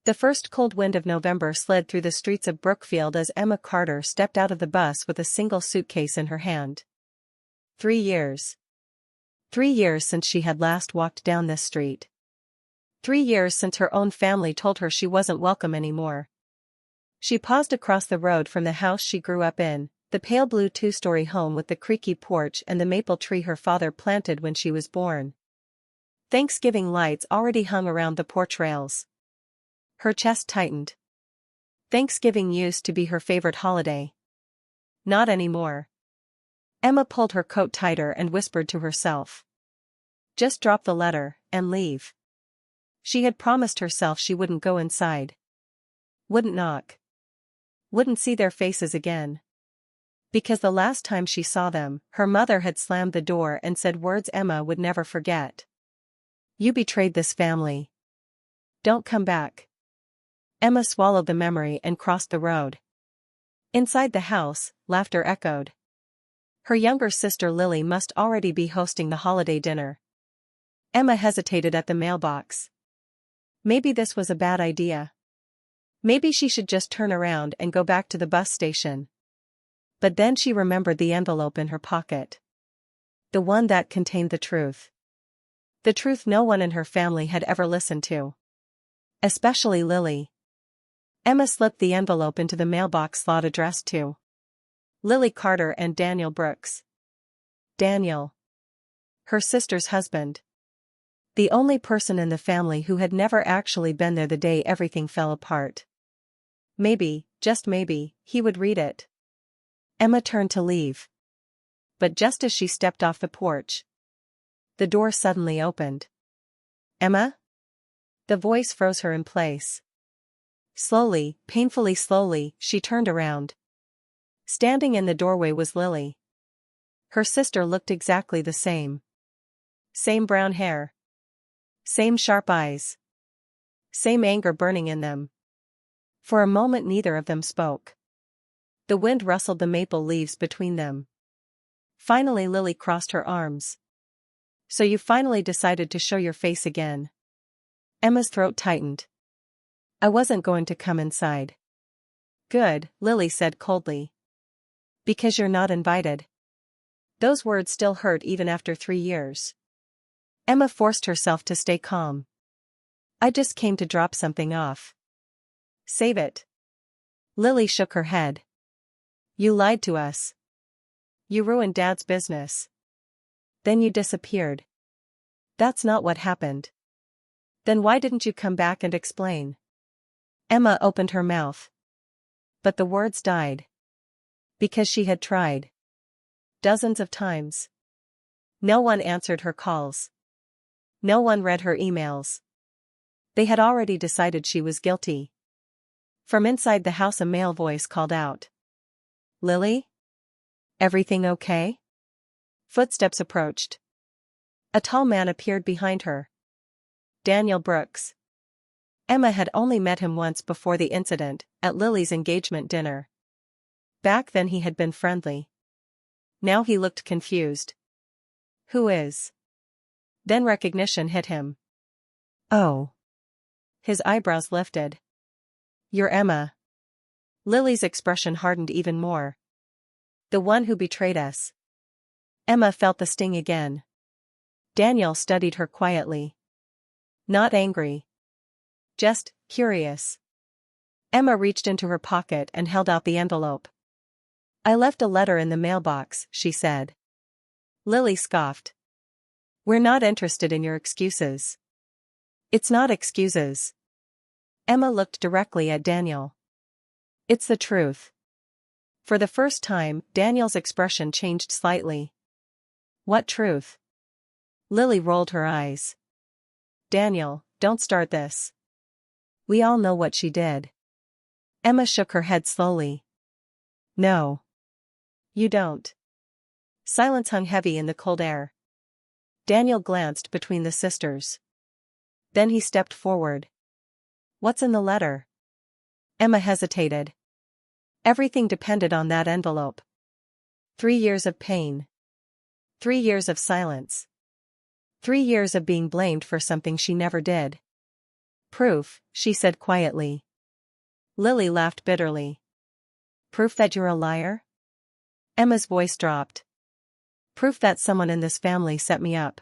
The first cold wind of November slid through the streets of Brookfield as Emma Carter stepped out of the bus with a single suitcase in her hand. 3 years. 3 years since she had last walked down this street. 3 years since her own family told her she wasn't welcome anymore. She paused across the road from the house she grew up in, the pale blue 2-story home with the creaky porch and the maple tree her father planted when she was born. Thanksgiving lights already hung around the porch rails. Her chest tightened. Thanksgiving used to be her favorite holiday. Not anymore. Emma pulled her coat tighter and whispered to herself. Just drop the letter, and leave. She had promised herself she wouldn't go inside. Wouldn't knock. Wouldn't see their faces again. Because the last time she saw them, her mother had slammed the door and said words Emma would never forget. You betrayed this family. Don't come back. Emma swallowed the memory and crossed the road. Inside the house, laughter echoed. Her younger sister Lily must already be hosting the holiday dinner. Emma hesitated at the mailbox. Maybe this was a bad idea. Maybe she should just turn around and go back to the bus station. But then she remembered the envelope in her pocket. The one that contained the truth. The truth no one in her family had ever listened to. Especially Lily. Emma slipped the envelope into the mailbox slot addressed to Lily Carter and Daniel Brooks. Daniel. Her sister's husband. The only person in the family who had never actually been there the day everything fell apart. Maybe, just maybe, he would read it. Emma turned to leave. But just as she stepped off the porch, the door suddenly opened. Emma? The voice froze her in place. Slowly, painfully slowly, she turned around. Standing in the doorway was Lily. Her sister looked exactly the same. Same brown hair. Same sharp eyes. Same anger burning in them. For a moment neither of them spoke. The wind rustled the maple leaves between them. Finally Lily crossed her arms. So you finally decided to show your face again. Emma's throat tightened. I wasn't going to come inside. Good, Lily said coldly. Because you're not invited. Those words still hurt even after 3 years. Emma forced herself to stay calm. I just came to drop something off. Save it. Lily shook her head. You lied to us. You ruined Dad's business. Then you disappeared. That's not what happened. Then why didn't you come back and explain? Emma opened her mouth. But the words died. Because she had tried. Dozens of times. No one answered her calls. No one read her emails. They had already decided she was guilty. From inside the house a male voice called out. Lily? Everything okay? Footsteps approached. A tall man appeared behind her. Daniel Brooks. Emma had only met him once before the incident, at Lily's engagement dinner. Back then he had been friendly. Now he looked confused. Who is? Then recognition hit him. Oh. His eyebrows lifted. You're Emma. Lily's expression hardened even more. The one who betrayed us. Emma felt the sting again. Daniel studied her quietly. Not angry. Just curious. Emma reached into her pocket and held out the envelope. I left a letter in the mailbox, she said. Lily scoffed. We're not interested in your excuses. It's not excuses. Emma looked directly at Daniel. It's the truth. For the first time, Daniel's expression changed slightly. What truth? Lily rolled her eyes. Daniel, don't start this. We all know what she did. Emma shook her head slowly. No. You don't. Silence hung heavy in the cold air. Daniel glanced between the sisters. Then he stepped forward. What's in the letter? Emma hesitated. Everything depended on that envelope. 3 years of pain. 3 years of silence. 3 years of being blamed for something she never did. Proof, she said quietly. Lily laughed bitterly. Proof that you're a liar? Emma's voice dropped. Proof that someone in this family set me up.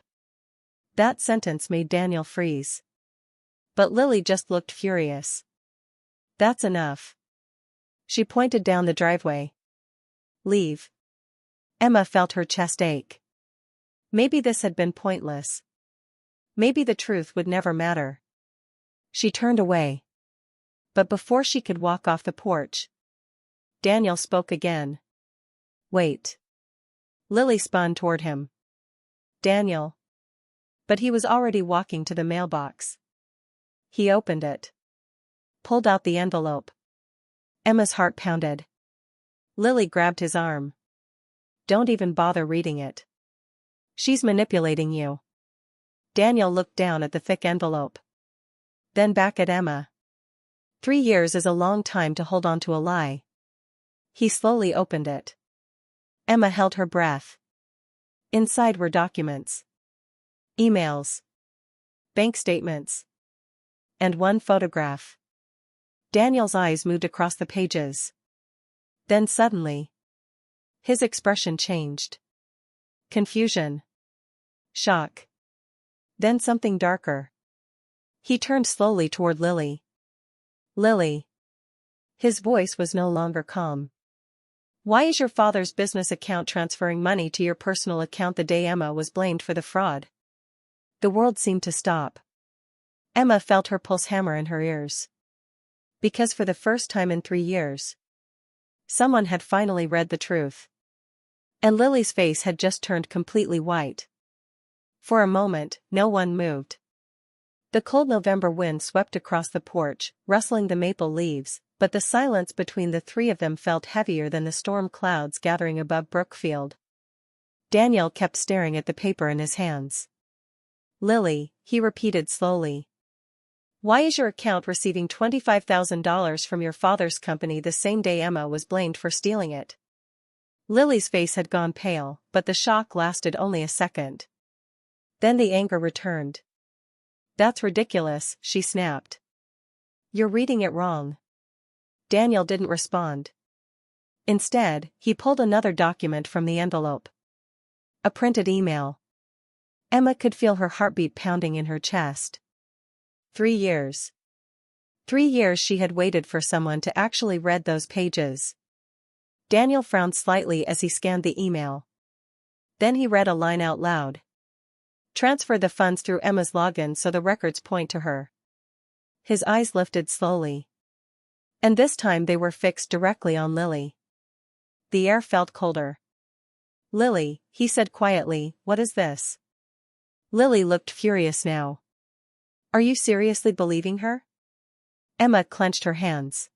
That sentence made Daniel freeze. But Lily just looked furious. That's enough. She pointed down the driveway. Leave. Emma felt her chest ache. Maybe this had been pointless. Maybe the truth would never matter. She turned away. But before she could walk off the porch, Daniel spoke again. Wait. Lily spun toward him. Daniel. But he was already walking to the mailbox. He opened it. Pulled out the envelope. Emma's heart pounded. Lily grabbed his arm. Don't even bother reading it. She's manipulating you. Daniel looked down at the thick envelope. Then back at Emma. 3 years is a long time to hold on to a lie. He slowly opened it. Emma held her breath. Inside were documents. Emails. Bank statements. And one photograph. Daniel's eyes moved across the pages. Then suddenly, his expression changed. Confusion. Shock. Then something darker. He turned slowly toward Lily. Lily. His voice was no longer calm. Why is your father's business account transferring money to your personal account the day Emma was blamed for the fraud? The world seemed to stop. Emma felt her pulse hammer in her ears. Because for the first time in 3 years, someone had finally read the truth. And Lily's face had just turned completely white. For a moment, no one moved. The cold November wind swept across the porch, rustling the maple leaves, but the silence between the three of them felt heavier than the storm clouds gathering above Brookfield. Daniel kept staring at the paper in his hands. Lily, he repeated slowly. Why is your account receiving $25,000 from your father's company the same day Emma was blamed for stealing it? Lily's face had gone pale, but the shock lasted only a second. Then the anger returned. That's ridiculous, she snapped. You're reading it wrong. Daniel didn't respond. Instead, he pulled another document from the envelope. A printed email. Emma could feel her heartbeat pounding in her chest. 3 years. 3 years she had waited for someone to actually read those pages. Daniel frowned slightly as he scanned the email. Then he read a line out loud. Transfer the funds through Emma's login so the records point to her. His eyes lifted slowly. And this time they were fixed directly on Lily. The air felt colder. Lily, he said quietly, what is this? Lily looked furious now. Are you seriously believing her? Emma clenched her hands.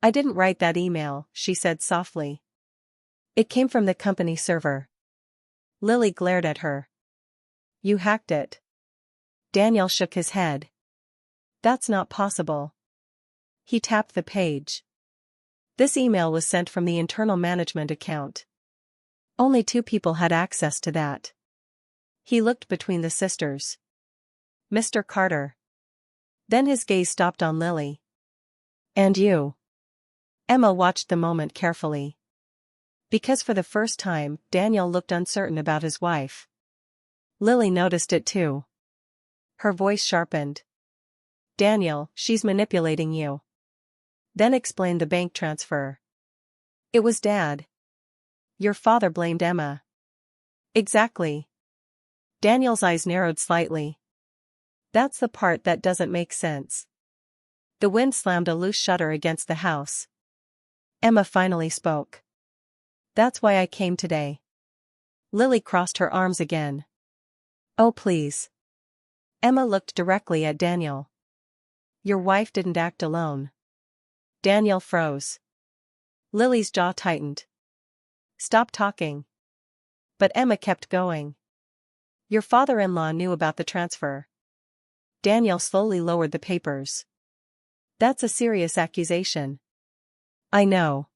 I didn't write that email, she said softly. It came from the company server. Lily glared at her. You hacked it. Daniel shook his head. That's not possible. He tapped the page. This email was sent from the internal management account. Only 2 people had access to that. He looked between the sisters. Mr. Carter. Then his gaze stopped on Lily. And you? Emma watched the moment carefully. Because for the first time, Daniel looked uncertain about his wife. Lily noticed it too. Her voice sharpened. Daniel, she's manipulating you. Then explained the bank transfer. It was Dad. Your father blamed Emma. Exactly. Daniel's eyes narrowed slightly. That's the part that doesn't make sense. The wind slammed a loose shutter against the house. Emma finally spoke. That's why I came today. Lily crossed her arms again. Oh please. Emma looked directly at Daniel. Your wife didn't act alone. Daniel froze. Lily's jaw tightened. Stop talking. But Emma kept going. Your father-in-law knew about the transfer. Daniel slowly lowered the papers. That's a serious accusation. I know.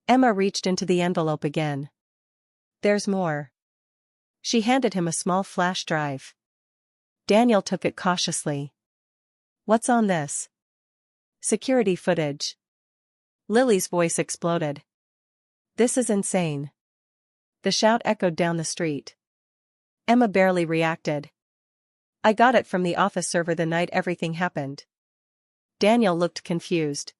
Emma reached into the envelope again. There's more. She handed him a small flash drive. Daniel took it cautiously. What's on this? Security footage. Lily's voice exploded. This is insane. The shout echoed down the street. Emma barely reacted. I got it from the office server the night everything happened. Daniel looked confused.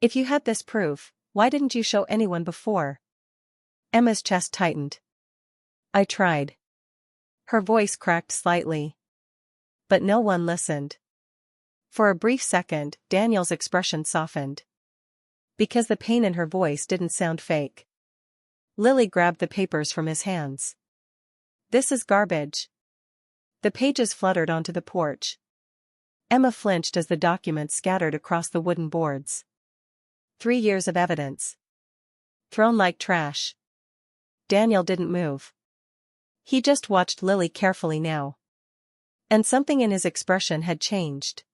If you had this proof, why didn't you show anyone before? Emma's chest tightened. I tried. Her voice cracked slightly. But no one listened. For a brief second, Daniel's expression softened. Because the pain in her voice didn't sound fake. Lily grabbed the papers from his hands. This is garbage. The pages fluttered onto the porch. Emma flinched as the documents scattered across the wooden boards. 3 years of evidence. Thrown like trash. Daniel didn't move. He just watched Lily carefully now. And something in his expression had changed.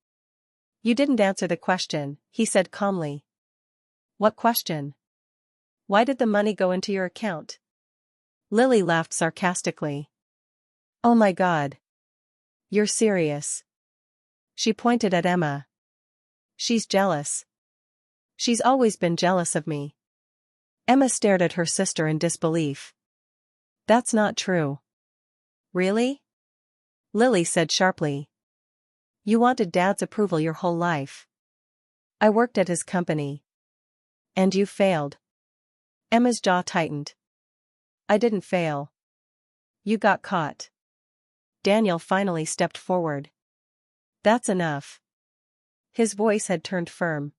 You didn't answer the question, he said calmly. What question? Why did the money go into your account? Lily laughed sarcastically. Oh my God. You're serious. She pointed at Emma. She's jealous. She's always been jealous of me. Emma stared at her sister in disbelief. That's not true. Really? Lily said sharply. You wanted Dad's approval your whole life. I worked at his company. And you failed. Emma's jaw tightened. I didn't fail. You got caught. Daniel finally stepped forward. That's enough. His voice had turned firm.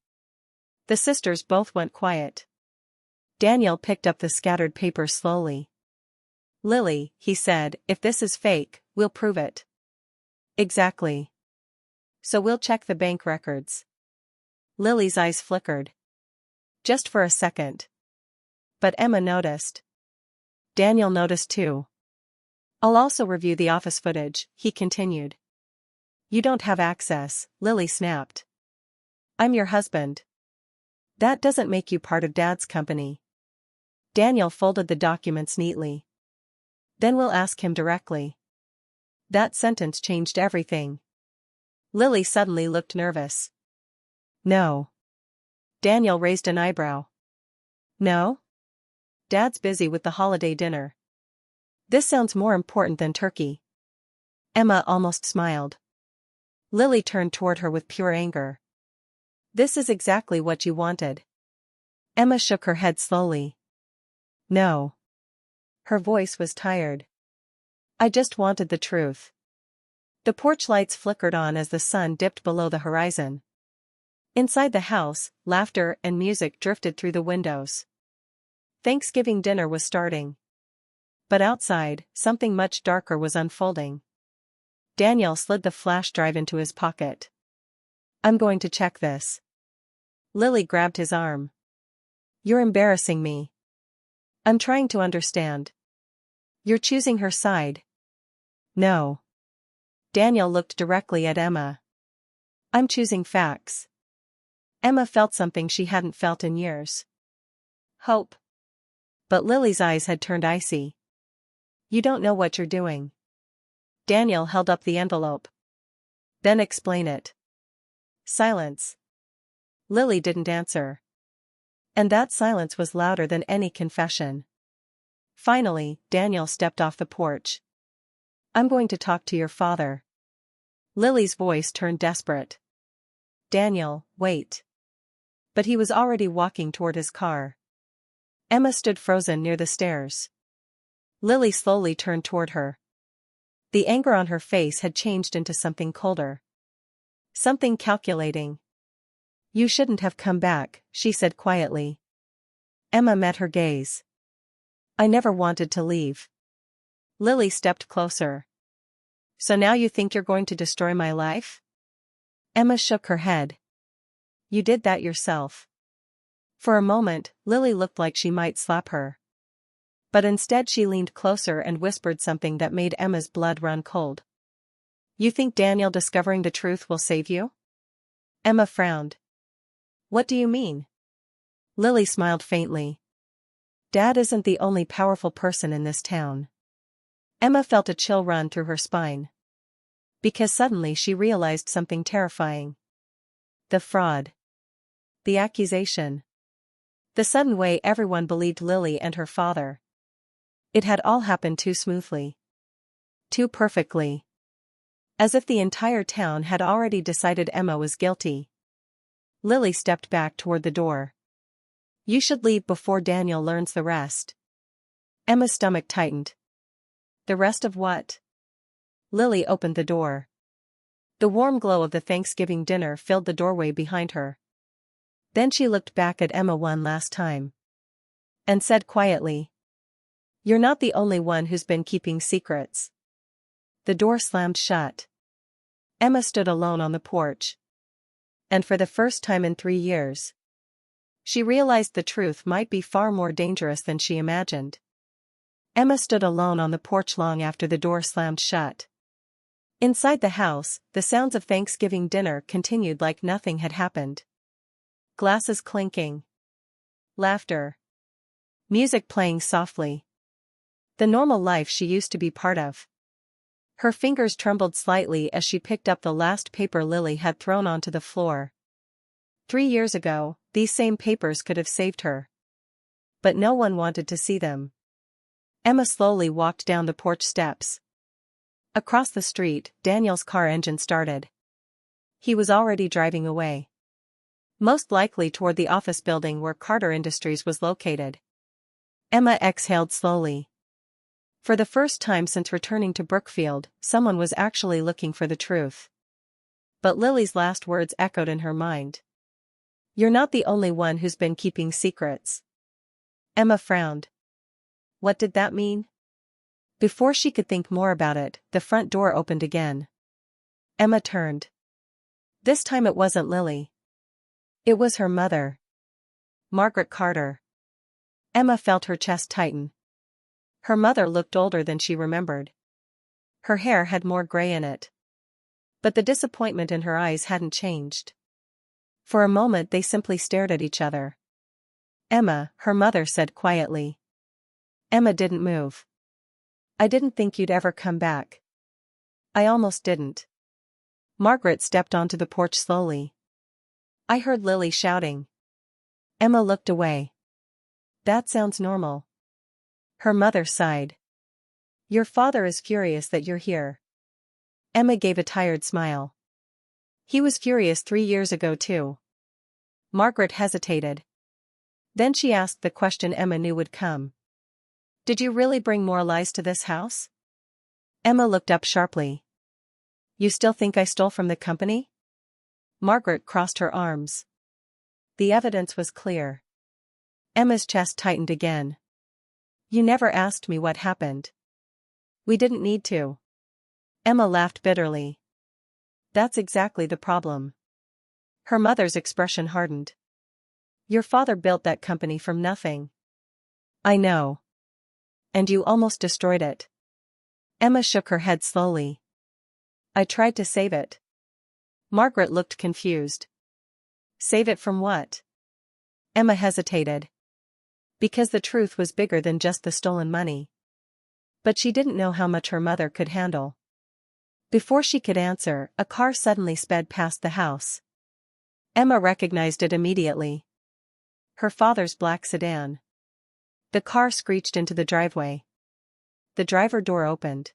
The sisters both went quiet. Daniel picked up the scattered papers slowly. Lily, he said, if this is fake, we'll prove it. Exactly. So we'll check the bank records. Lily's eyes flickered. Just for a second. But Emma noticed. Daniel noticed too. I'll also review the office footage, he continued. You don't have access, Lily snapped. I'm your husband. That doesn't make you part of Dad's company. Daniel folded the documents neatly. Then we'll ask him directly. That sentence changed everything. Lily suddenly looked nervous. No. Daniel raised an eyebrow. No? Dad's busy with the holiday dinner. This sounds more important than turkey. Emma almost smiled. Lily turned toward her with pure anger. This is exactly what you wanted. Emma shook her head slowly. No. Her voice was tired. I just wanted the truth. The porch lights flickered on as the sun dipped below the horizon. Inside the house, laughter and music drifted through the windows. Thanksgiving dinner was starting. But outside, something much darker was unfolding. Daniel slid the flash drive into his pocket. I'm going to check this. Lily grabbed his arm. You're embarrassing me. I'm trying to understand. You're choosing her side. No. Daniel looked directly at Emma. I'm choosing facts. Emma felt something she hadn't felt in years. Hope. But Lily's eyes had turned icy. You don't know what you're doing. Daniel held up the envelope. Then explain it. Silence. Lily didn't answer. And that silence was louder than any confession. Finally, Daniel stepped off the porch. I'm going to talk to your father. Lily's voice turned desperate. Daniel, wait. But he was already walking toward his car. Emma stood frozen near the stairs. Lily slowly turned toward her. The anger on her face had changed into something colder. Something calculating. You shouldn't have come back, she said quietly. Emma met her gaze. I never wanted to leave. Lily stepped closer. So now you think you're going to destroy my life? Emma shook her head. You did that yourself. For a moment, Lily looked like she might slap her. But instead she leaned closer and whispered something that made Emma's blood run cold. You think Daniel discovering the truth will save you? Emma frowned. What do you mean? Lily smiled faintly. Dad isn't the only powerful person in this town. Emma felt a chill run through her spine. Because suddenly she realized something terrifying. The fraud. The accusation. The sudden way everyone believed Lily and her father. It had all happened too smoothly. Too perfectly. As if the entire town had already decided Emma was guilty. Lily stepped back toward the door. You should leave before Daniel learns the rest. Emma's stomach tightened. The rest of what? Lily opened the door. The warm glow of the Thanksgiving dinner filled the doorway behind her. Then she looked back at Emma one last time. And said quietly. You're not the only one who's been keeping secrets. The door slammed shut. Emma stood alone on the porch. And for the first time in 3 years, she realized the truth might be far more dangerous than she imagined. Emma stood alone on the porch long after the door slammed shut. Inside the house, the sounds of Thanksgiving dinner continued like nothing had happened. Glasses clinking. Laughter. Music playing softly. The normal life she used to be part of. Her fingers trembled slightly as she picked up the last paper Lily had thrown onto the floor. 3 years ago, these same papers could have saved her. But no one wanted to see them. Emma slowly walked down the porch steps. Across the street, Daniel's car engine started. He was already driving away. Most likely toward the office building where Carter Industries was located. Emma exhaled slowly. For the first time since returning to Brookfield, someone was actually looking for the truth. But Lily's last words echoed in her mind. You're not the only one who's been keeping secrets. Emma frowned. What did that mean? Before she could think more about it, the front door opened again. Emma turned. This time it wasn't Lily. It was her mother. Margaret Carter. Emma felt her chest tighten. Her mother looked older than she remembered. Her hair had more gray in it. But the disappointment in her eyes hadn't changed. For a moment they simply stared at each other. Emma, her mother said quietly. Emma didn't move. I didn't think you'd ever come back. I almost didn't. Margaret stepped onto the porch slowly. I heard Lily shouting. Emma looked away. That sounds normal. Her mother sighed. Your father is furious that you're here. Emma gave a tired smile. He was furious 3 years ago too. Margaret hesitated. Then she asked the question Emma knew would come. Did you really bring more lies to this house? Emma looked up sharply. You still think I stole from the company? Margaret crossed her arms. The evidence was clear. Emma's chest tightened again. You never asked me what happened. We didn't need to. Emma laughed bitterly. That's exactly the problem. Her mother's expression hardened. Your father built that company from nothing. I know. And you almost destroyed it. Emma shook her head slowly. I tried to save it. Margaret looked confused. Save it from what? Emma hesitated. Because the truth was bigger than just the stolen money. But she didn't know how much her mother could handle. Before she could answer, a car suddenly sped past the house. Emma recognized it immediately. Her father's black sedan. The car screeched into the driveway. The driver door opened.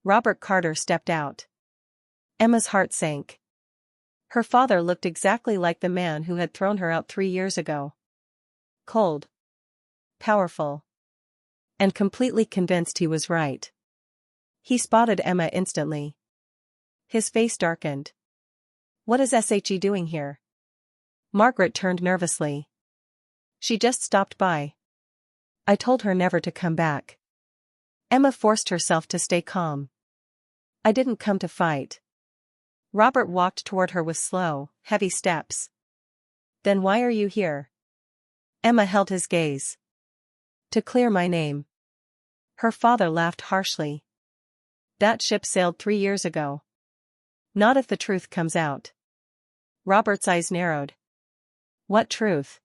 Robert Carter stepped out. Emma's heart sank. Her father looked exactly like the man who had thrown her out 3 years ago. Cold. Powerful. And completely convinced he was right. He spotted Emma instantly. His face darkened. What is SHE doing here? Margaret turned nervously. She just stopped by. I told her never to come back. Emma forced herself to stay calm. I didn't come to fight. Robert walked toward her with slow, heavy steps. Then why are you here? Emma held his gaze. To clear my name. Her father laughed harshly. That ship sailed 3 years ago. Not if the truth comes out. Robert's eyes narrowed. What truth?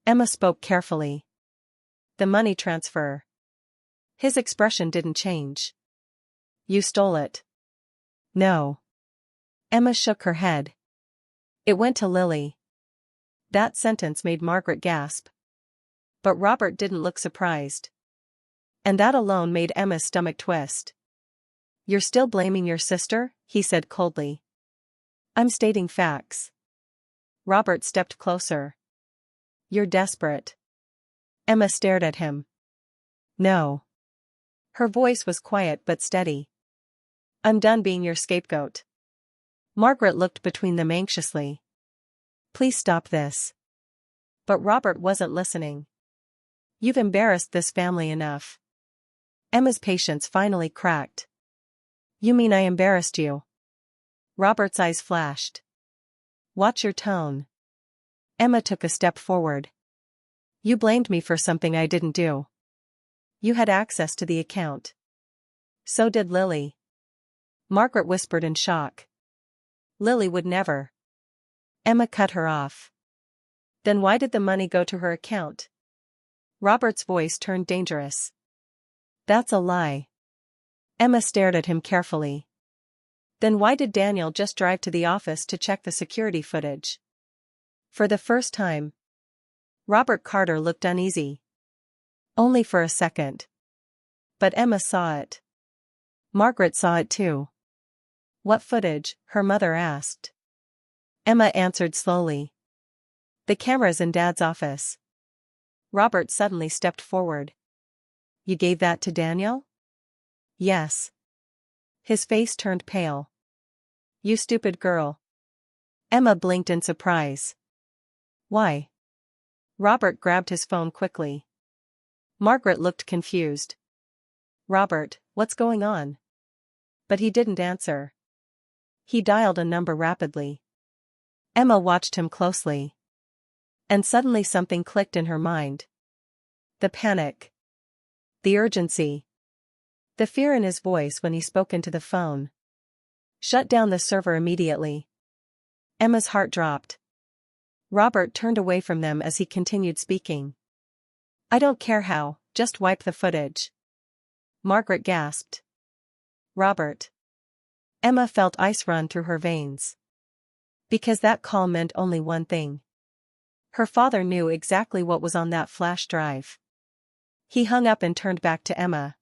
Emma spoke carefully. The money transfer. His expression didn't change. You stole it. No. Emma shook her head. It went to Lily. That sentence made Margaret gasp. But Robert didn't look surprised. And that alone made Emma's stomach twist. You're still blaming your sister? He said coldly. I'm stating facts. Robert stepped closer. You're desperate. Emma stared at him. No. Her voice was quiet but steady. I'm done being your scapegoat. Margaret looked between them anxiously. Please stop this. But Robert wasn't listening. You've embarrassed this family enough. Emma's patience finally cracked. You mean I embarrassed you? Robert's eyes flashed. Watch your tone. Emma took a step forward. You blamed me for something I didn't do. You had access to the account. So did Lily. Margaret whispered in shock. Lily would never. Emma cut her off. Then why did the money go to her account? Robert's voice turned dangerous. That's a lie. Emma stared at him carefully. Then why did Daniel just drive to the office to check the security footage? For the first time. Robert Carter looked uneasy. Only for a second. But Emma saw it. Margaret saw it too. What footage? Her mother asked. Emma answered slowly. The camera's in Dad's office. Robert suddenly stepped forward. You gave that to Daniel? Yes. His face turned pale. You stupid girl. Emma blinked in surprise. Why? Robert grabbed his phone quickly. Margaret looked confused. Robert, what's going on? But he didn't answer. He dialed a number rapidly. Emma watched him closely. And suddenly something clicked in her mind. The panic. The urgency. The fear in his voice when he spoke into the phone. Shut down the server immediately. Emma's heart dropped. Robert turned away from them as he continued speaking. I don't care how, just wipe the footage. Margaret gasped. Robert. Emma felt ice run through her veins. Because that call meant only one thing. Her father knew exactly what was on that flash drive. He hung up and turned back to Emma.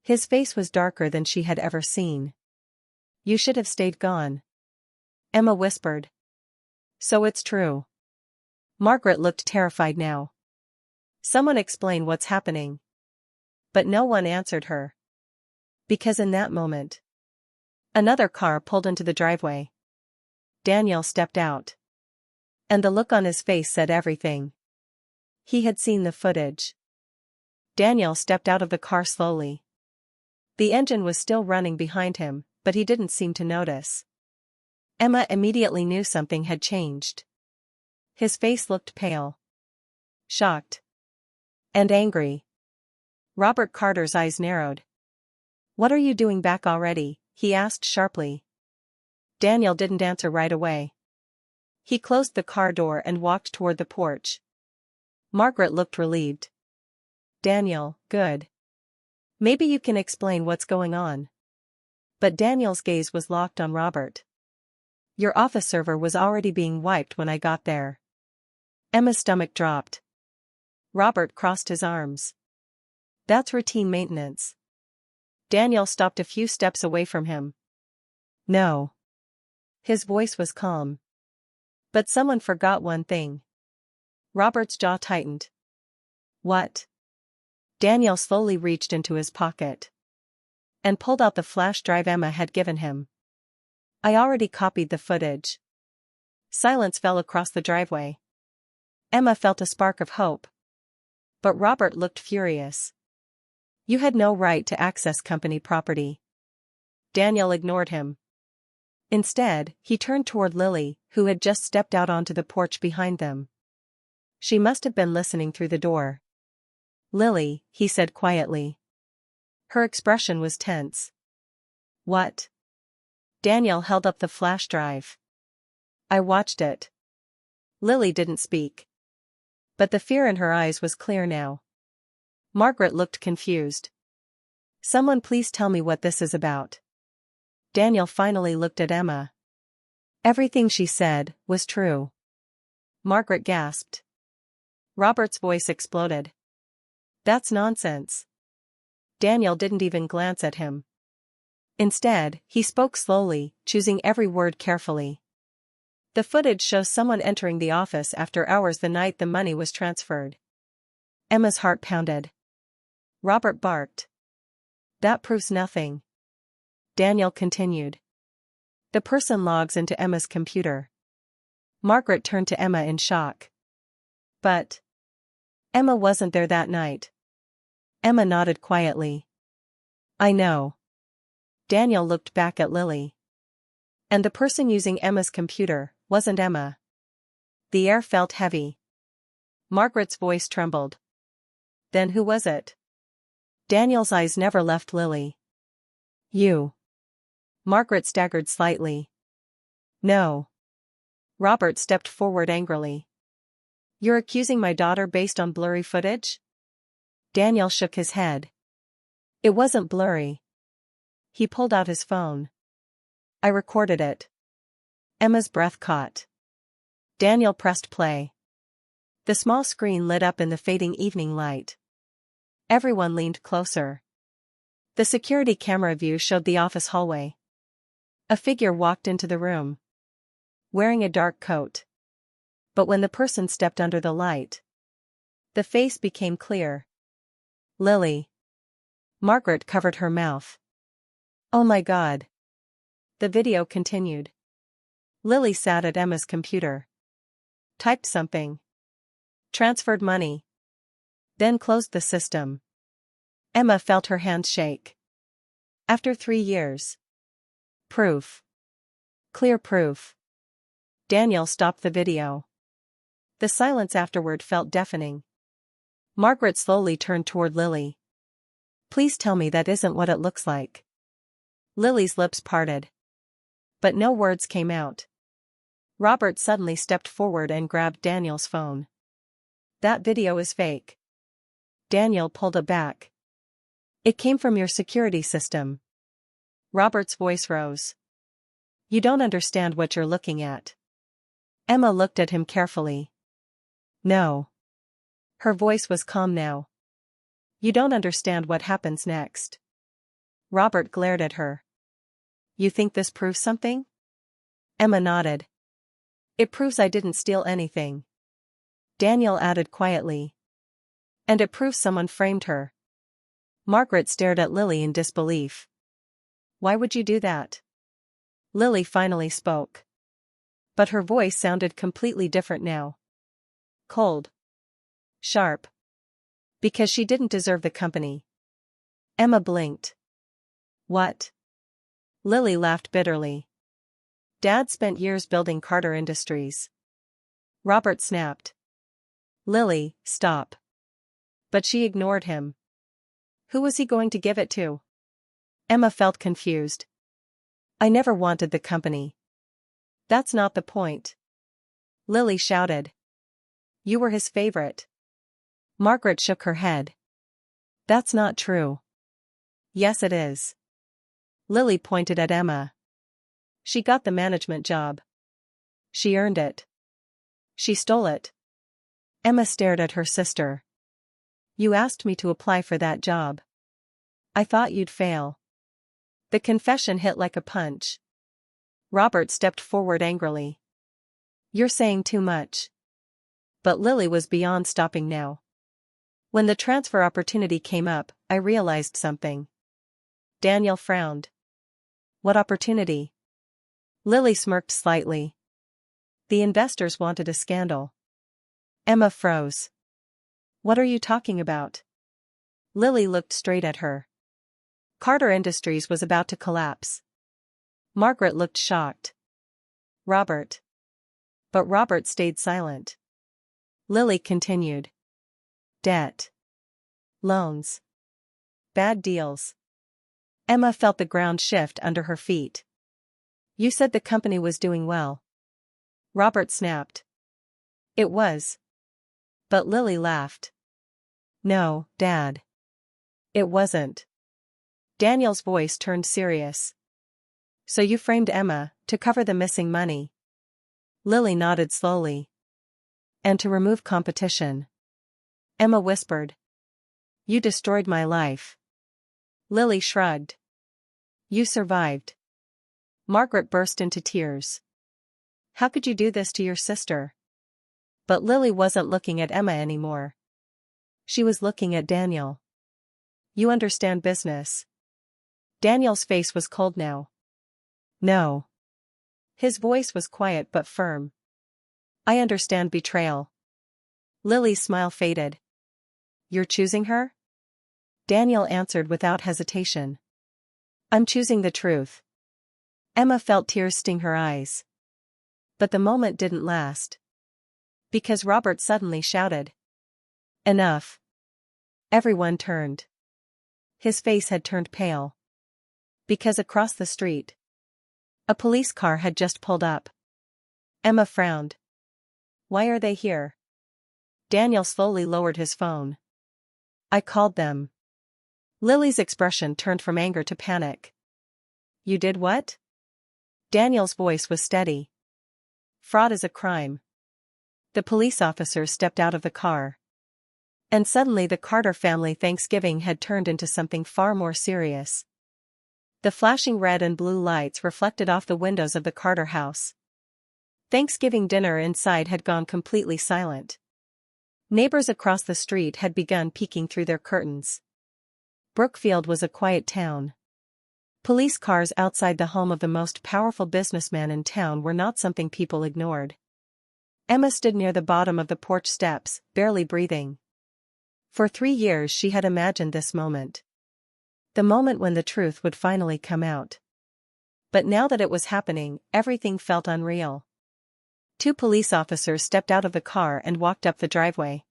His face was darker than she had ever seen. You should have stayed gone. Emma whispered. So it's true. Margaret looked terrified now. Someone explain what's happening. But no one answered her. Because in that moment, another car pulled into the driveway. Daniel stepped out. And the look on his face said everything. He had seen the footage. Daniel stepped out of the car slowly. The engine was still running behind him, but he didn't seem to notice. Emma immediately knew something had changed. His face looked pale. Shocked. And angry. Robert Carter's eyes narrowed. What are you doing back already? He asked sharply. Daniel didn't answer right away. He closed the car door and walked toward the porch. Margaret looked relieved. Daniel, good. Maybe you can explain what's going on. But Daniel's gaze was locked on Robert. Your office server was already being wiped when I got there. Emma's stomach dropped. Robert crossed his arms. That's routine maintenance. Daniel stopped a few steps away from him. No. His voice was calm. But someone forgot one thing. Robert's jaw tightened. What? Daniel slowly reached into his pocket. And pulled out the flash drive Emma had given him. I already copied the footage. Silence fell across the driveway. Emma felt a spark of hope. But Robert looked furious. You had no right to access company property. Daniel ignored him. Instead, he turned toward Lily, who had just stepped out onto the porch behind them. She must have been listening through the door. Lily, he said quietly. Her expression was tense. What? Daniel held up the flash drive. I watched it. Lily didn't speak. But the fear in her eyes was clear now. Margaret looked confused. Someone please tell me what this is about. Daniel finally looked at Emma. Everything she said was true. Margaret gasped. Robert's voice exploded. That's nonsense. Daniel didn't even glance at him. Instead, he spoke slowly, choosing every word carefully. The footage shows someone entering the office after hours the night the money was transferred. Emma's heart pounded. Robert barked. That proves nothing. Daniel continued. The person logs into Emma's computer. Margaret turned to Emma in shock. But Emma wasn't there that night. Emma nodded quietly. I know. Daniel looked back at Lily. And the person using Emma's computer wasn't Emma. The air felt heavy. Margaret's voice trembled. Then who was it? Daniel's eyes never left Lily. You. Margaret staggered slightly. No. Robert stepped forward angrily. You're accusing my daughter based on blurry footage? Daniel shook his head. It wasn't blurry. He pulled out his phone. I recorded it. Emma's breath caught. Daniel pressed play. The small screen lit up in the fading evening light. Everyone leaned closer. The security camera view showed the office hallway. A figure walked into the room, wearing a dark coat. But when the person stepped under the light, the face became clear. Lily. Margaret covered her mouth. Oh my God. The video continued. Lily sat at Emma's computer. Typed something. Transferred money. Then closed the system. Emma felt her hands shake. After 3 years. Proof. Clear proof. Daniel stopped the video. The silence afterward felt deafening. Margaret slowly turned toward Lily. Please tell me that isn't what it looks like. Lily's lips parted. But no words came out. Robert suddenly stepped forward and grabbed Daniel's phone. That video is fake. Daniel pulled it back. It came from your security system. Robert's voice rose. You don't understand what you're looking at. Emma looked at him carefully. No. Her voice was calm now. You don't understand what happens next. Robert glared at her. You think this proves something? Emma nodded. It proves I didn't steal anything. Daniel added quietly. And it proves someone framed her. Margaret stared at Lily in disbelief. Why would you do that? Lily finally spoke. But her voice sounded completely different now. Cold. Sharp. Because she didn't deserve the company. Emma blinked. What? Lily laughed bitterly. Dad spent years building Carter Industries. Robert snapped. Lily, stop. But she ignored him. Who was he going to give it to? Emma felt confused. I never wanted the company. That's not the point. Lily shouted. You were his favorite. Margaret shook her head. That's not true. Yes, it is. Lily pointed at Emma. She got the management job. She earned it. She stole it. Emma stared at her sister. You asked me to apply for that job. I thought you'd fail. The confession hit like a punch. Robert stepped forward angrily. You're saying too much. But Lily was beyond stopping now. When the transfer opportunity came up, I realized something. Daniel frowned. What opportunity? Lily smirked slightly. The investors wanted a scandal. Emma froze. What are you talking about? Lily looked straight at her. Carter Industries was about to collapse. Margaret looked shocked. Robert. But Robert stayed silent. Lily continued. Debt. Loans. Bad deals. Emma felt the ground shift under her feet. You said the company was doing well. Robert snapped. It was. But Lily laughed. No, Dad. It wasn't. Daniel's voice turned serious. So you framed Emma, to cover the missing money. Lily nodded slowly. And to remove competition. Emma whispered. You destroyed my life. Lily shrugged. You survived. Margaret burst into tears. How could you do this to your sister? But Lily wasn't looking at Emma anymore. She was looking at Daniel. You understand business. Daniel's face was cold now. No. His voice was quiet but firm. I understand betrayal. Lily's smile faded. You're choosing her? Daniel answered without hesitation. I'm choosing the truth. Emma felt tears sting her eyes. But the moment didn't last. Because Robert suddenly shouted. Enough. Everyone turned. His face had turned pale. Because across the street, a police car had just pulled up. Emma frowned. Why are they here? Daniel slowly lowered his phone. I called them. Lily's expression turned from anger to panic. You did what? Daniel's voice was steady. Fraud is a crime. The police officers stepped out of the car. And suddenly the Carter family Thanksgiving had turned into something far more serious. The flashing red and blue lights reflected off the windows of the Carter house. Thanksgiving dinner inside had gone completely silent. Neighbors across the street had begun peeking through their curtains. Brookfield was a quiet town. Police cars outside the home of the most powerful businessman in town were not something people ignored. Emma stood near the bottom of the porch steps, barely breathing. For 3 years she had imagined this moment. The moment when the truth would finally come out. But now that it was happening, everything felt unreal. 2 police officers stepped out of the car and walked up the driveway.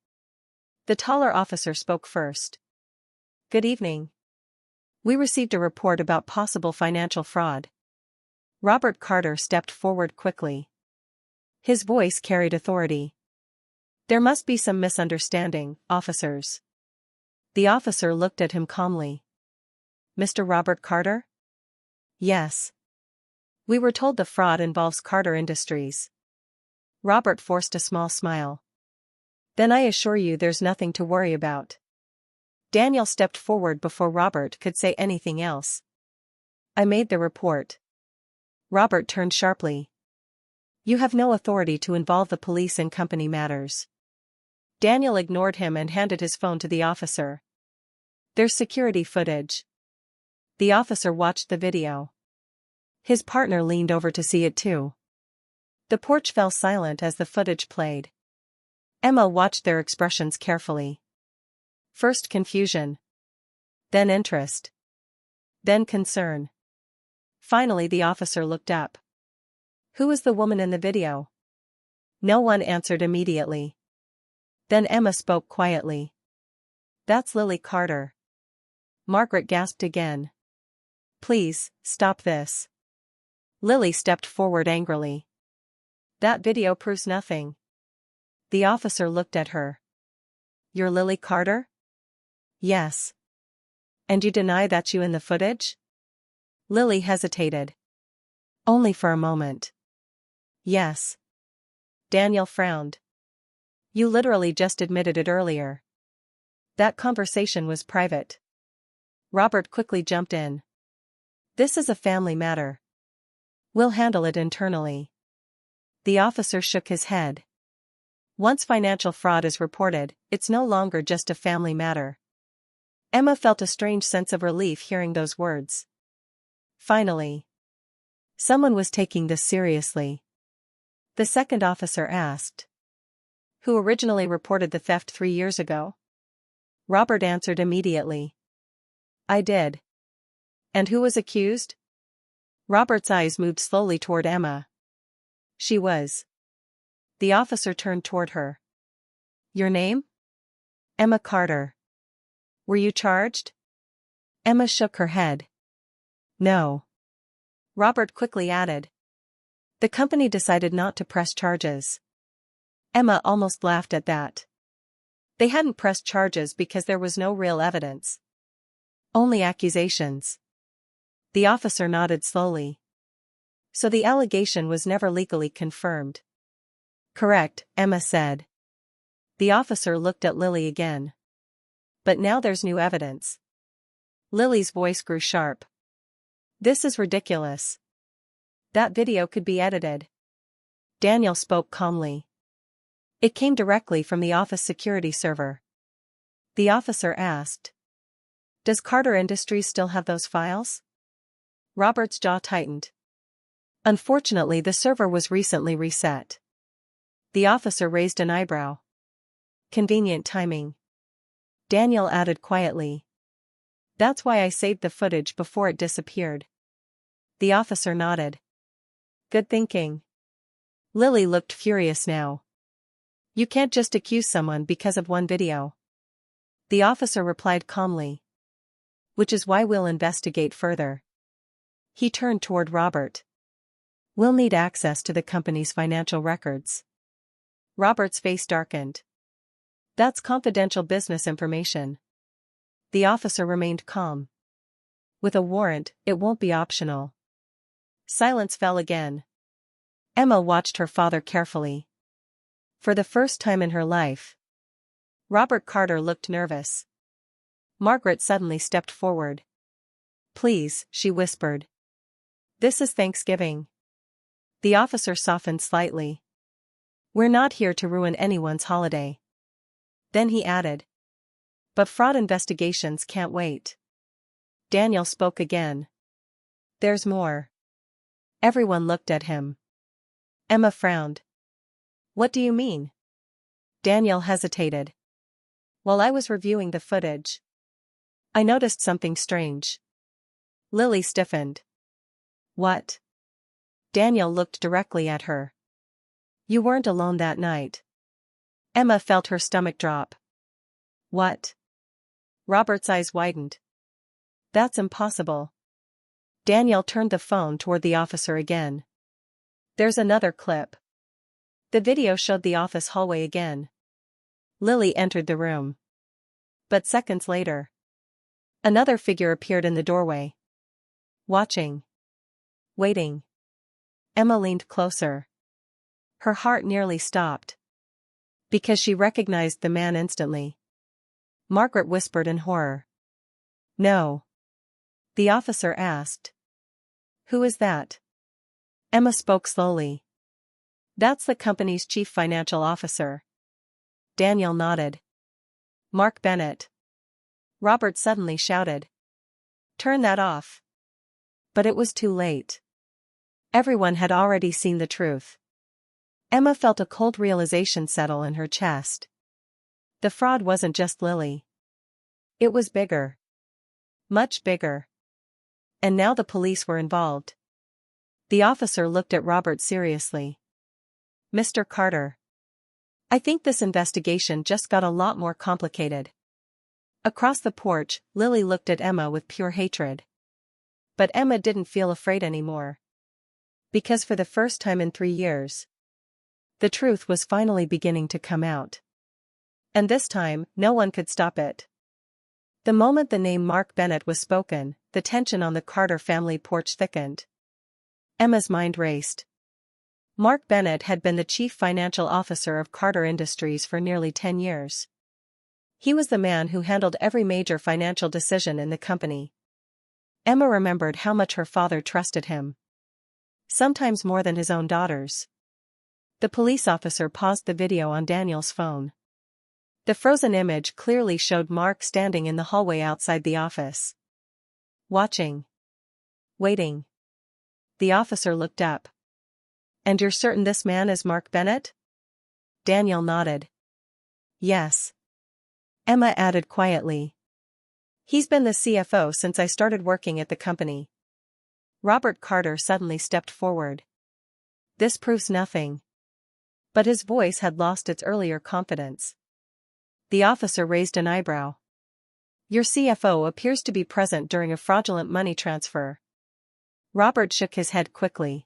The taller officer spoke first. Good evening. We received a report about possible financial fraud. Robert Carter stepped forward quickly. His voice carried authority. There must be some misunderstanding, officers. The officer looked at him calmly. Mr. Robert Carter? Yes. We were told the fraud involves Carter Industries. Robert forced a small smile. Then I assure you there's nothing to worry about. Daniel stepped forward before Robert could say anything else. I made the report. Robert turned sharply. You have no authority to involve the police in company matters. Daniel ignored him and handed his phone to the officer. There's security footage. The officer watched the video. His partner leaned over to see it too. The porch fell silent as the footage played. Emma watched their expressions carefully. First confusion. Then interest. Then concern. Finally the officer looked up. Who was the woman in the video? No one answered immediately. Then Emma spoke quietly. That's Lily Carter. Margaret gasped again. Please, stop this. Lily stepped forward angrily. That video proves nothing. The officer looked at her. You're Lily Carter? Yes. And you deny that's you in the footage? Lily hesitated. Only for a moment. Yes. Daniel frowned. You literally just admitted it earlier. That conversation was private. Robert quickly jumped in. This is a family matter. We'll handle it internally. The officer shook his head. Once financial fraud is reported, it's no longer just a family matter. Emma felt a strange sense of relief hearing those words. Finally. Someone was taking this seriously. The second officer asked. Who originally reported the theft 3 years ago? Robert answered immediately. I did. And who was accused? Robert's eyes moved slowly toward Emma. She was. The officer turned toward her. Your name? Emma Carter. Were you charged? Emma shook her head. No. Robert quickly added. The company decided not to press charges. Emma almost laughed at that. They hadn't pressed charges because there was no real evidence. Only accusations. The officer nodded slowly. So the allegation was never legally confirmed. Correct, Emma said. The officer looked at Lily again. But now there's new evidence. Lily's voice grew sharp. This is ridiculous. That video could be edited. Daniel spoke calmly. It came directly from the office security server. The officer asked. Does Carter Industries still have those files? Robert's jaw tightened. Unfortunately, the server was recently reset. The officer raised an eyebrow. Convenient timing. Daniel added quietly. That's why I saved the footage before it disappeared. The officer nodded. Good thinking. Lily looked furious now. You can't just accuse someone because of one video. The officer replied calmly. Which is why we'll investigate further. He turned toward Robert. We'll need access to the company's financial records. Robert's face darkened. That's confidential business information. The officer remained calm. With a warrant, it won't be optional. Silence fell again. Emma watched her father carefully. For the first time in her life. Robert Carter looked nervous. Margaret suddenly stepped forward. Please, she whispered. This is Thanksgiving. The officer softened slightly. We're not here to ruin anyone's holiday. Then he added. But fraud investigations can't wait. Daniel spoke again. There's more. Everyone looked at him. Emma frowned. What do you mean? Daniel hesitated. While I was reviewing the footage, I noticed something strange. Lily stiffened. What? Daniel looked directly at her. You weren't alone that night. Emma felt her stomach drop. What? Robert's eyes widened. That's impossible. Daniel turned the phone toward the officer again. There's another clip. The video showed the office hallway again. Lily entered the room. But seconds later, another figure appeared in the doorway. Watching. Waiting. Emma leaned closer. Her heart nearly stopped. Because she recognized the man instantly. Margaret whispered in horror. No. The officer asked. Who is that? Emma spoke slowly. That's the company's chief financial officer. Daniel nodded. Mark Bennett. Robert suddenly shouted. Turn that off. But it was too late. Everyone had already seen the truth. Emma felt a cold realization settle in her chest. The fraud wasn't just Lily. It was bigger. Much bigger. And now the police were involved. The officer looked at Robert seriously. Mr. Carter. I think this investigation just got a lot more complicated. Across the porch, Lily looked at Emma with pure hatred. But Emma didn't feel afraid anymore. Because for the first time in 3 years, the truth was finally beginning to come out. And this time, no one could stop it. The moment the name Mark Bennett was spoken, the tension on the Carter family porch thickened. Emma's mind raced. Mark Bennett had been the chief financial officer of Carter Industries for nearly 10 years. He was the man who handled every major financial decision in the company. Emma remembered how much her father trusted him. Sometimes more than his own daughters. The police officer paused the video on Daniel's phone. The frozen image clearly showed Mark standing in the hallway outside the office. Watching. Waiting. The officer looked up. And you're certain this man is Mark Bennett? Daniel nodded. Yes. Emma added quietly. He's been the CFO since I started working at the company. Robert Carter suddenly stepped forward. This proves nothing. But his voice had lost its earlier confidence. The officer raised an eyebrow. Your CFO appears to be present during a fraudulent money transfer. Robert shook his head quickly.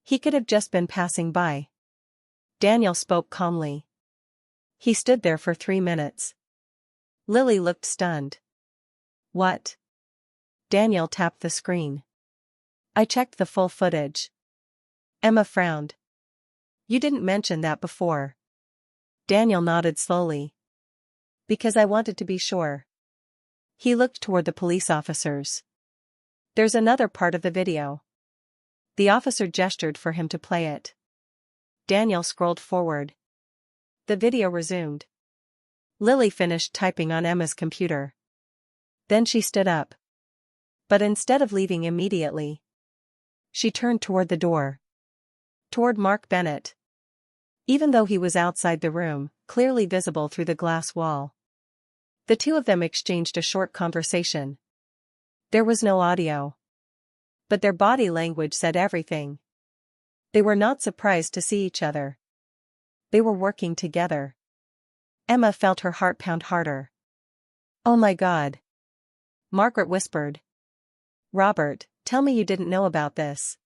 He could have just been passing by. Daniel spoke calmly. He stood there for 3 minutes. Lily looked stunned. What? Daniel tapped the screen. I checked the full footage. Emma frowned. You didn't mention that before. Daniel nodded slowly. Because I wanted to be sure. He looked toward the police officers. There's another part of the video. The officer gestured for him to play it. Daniel scrolled forward. The video resumed. Lily finished typing on Emma's computer. Then she stood up. But instead of leaving immediately, she turned toward the door. Toward Mark Bennett. Even though he was outside the room, clearly visible through the glass wall. The two of them exchanged a short conversation. There was no audio. But their body language said everything. They were not surprised to see each other. They were working together. Emma felt her heart pound harder. Oh my God. Margaret whispered. Robert, tell me you didn't know about this.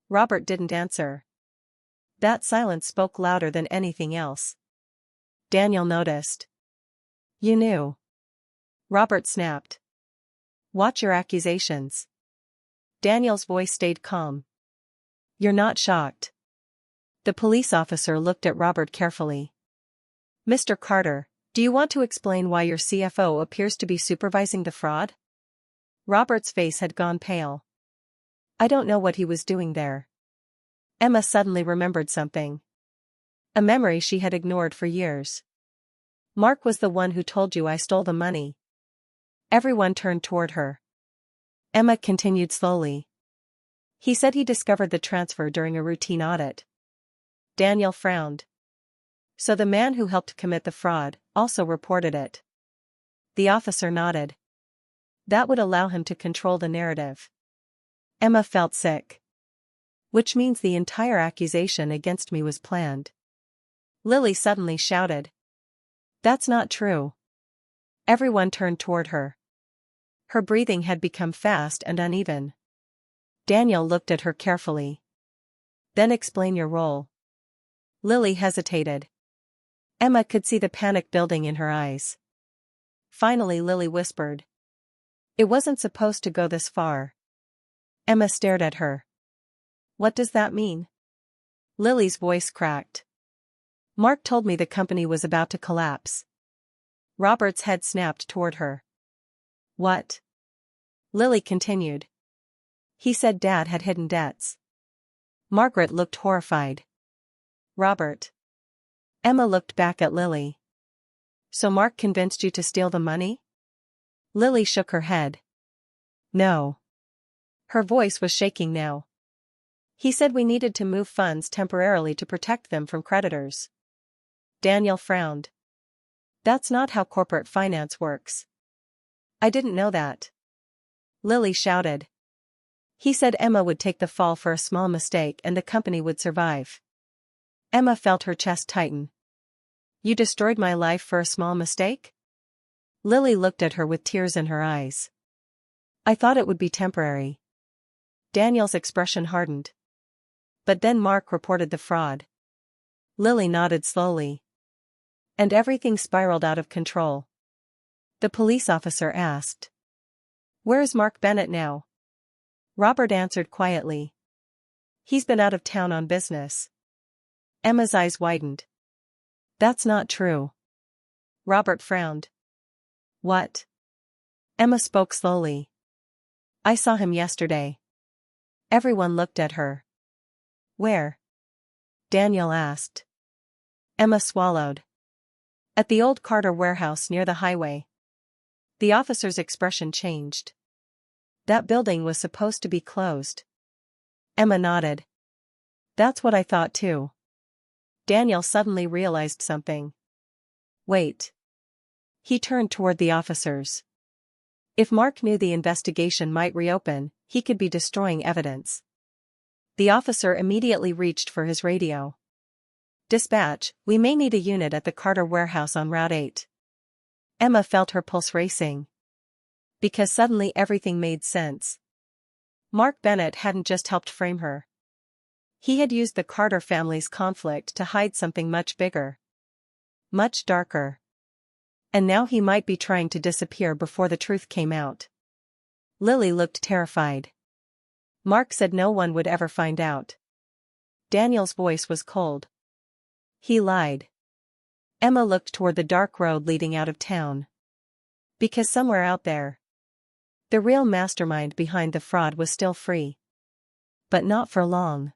Robert didn't answer. That silence spoke louder than anything else. Daniel noticed. You knew. Robert snapped. Watch your accusations. Daniel's voice stayed calm. You're not shocked. The police officer looked at Robert carefully. Mr. Carter, do you want to explain why your CFO appears to be supervising the fraud? Robert's face had gone pale. I don't know what he was doing there. Emma suddenly remembered something. A memory she had ignored for years. Mark was the one who told you I stole the money. Everyone turned toward her. Emma continued slowly. He said he discovered the transfer during a routine audit. Daniel frowned. So the man who helped commit the fraud also reported it. The officer nodded. That would allow him to control the narrative. Emma felt sick. Which means the entire accusation against me was planned. Lily suddenly shouted. That's not true. Everyone turned toward her. Her breathing had become fast and uneven. Daniel looked at her carefully. Then explain your role. Lily hesitated. Emma could see the panic building in her eyes. Finally Lily whispered. It wasn't supposed to go this far. Emma stared at her. What does that mean? Lily's voice cracked. Mark told me the company was about to collapse. Robert's head snapped toward her. What? Lily continued. He said Dad had hidden debts. Margaret looked horrified. Robert. Emma looked back at Lily. So Mark convinced you to steal the money? Lily shook her head. No. Her voice was shaking now. He said we needed to move funds temporarily to protect them from creditors. Daniel frowned. That's not how corporate finance works. I didn't know that. Lily shouted. He said Emma would take the fall for a small mistake and the company would survive. Emma felt her chest tighten. You destroyed my life for a small mistake? Lily looked at her with tears in her eyes. I thought it would be temporary. Daniel's expression hardened. But then Mark reported the fraud. Lily nodded slowly. And everything spiraled out of control. The police officer asked. Where is Mark Bennett now? Robert answered quietly. He's been out of town on business. Emma's eyes widened. That's not true. Robert frowned. What? Emma spoke slowly. I saw him yesterday. Everyone looked at her. Where? Daniel asked. Emma swallowed. At the old Carter warehouse near the highway. The officer's expression changed. That building was supposed to be closed. Emma nodded. That's what I thought too. Daniel suddenly realized something. Wait. He turned toward the officers. If Mark knew the investigation might reopen, he could be destroying evidence. The officer immediately reached for his radio. Dispatch, we may need a unit at the Carter warehouse on Route 8. Emma felt her pulse racing. Because suddenly everything made sense. Mark Bennett hadn't just helped frame her. He had used the Carter family's conflict to hide something much bigger. Much darker. And now he might be trying to disappear before the truth came out. Lily looked terrified. Mark said no one would ever find out. Daniel's voice was cold. He lied. Emma looked toward the dark road leading out of town. Because somewhere out there, the real mastermind behind the fraud was still free. But not for long.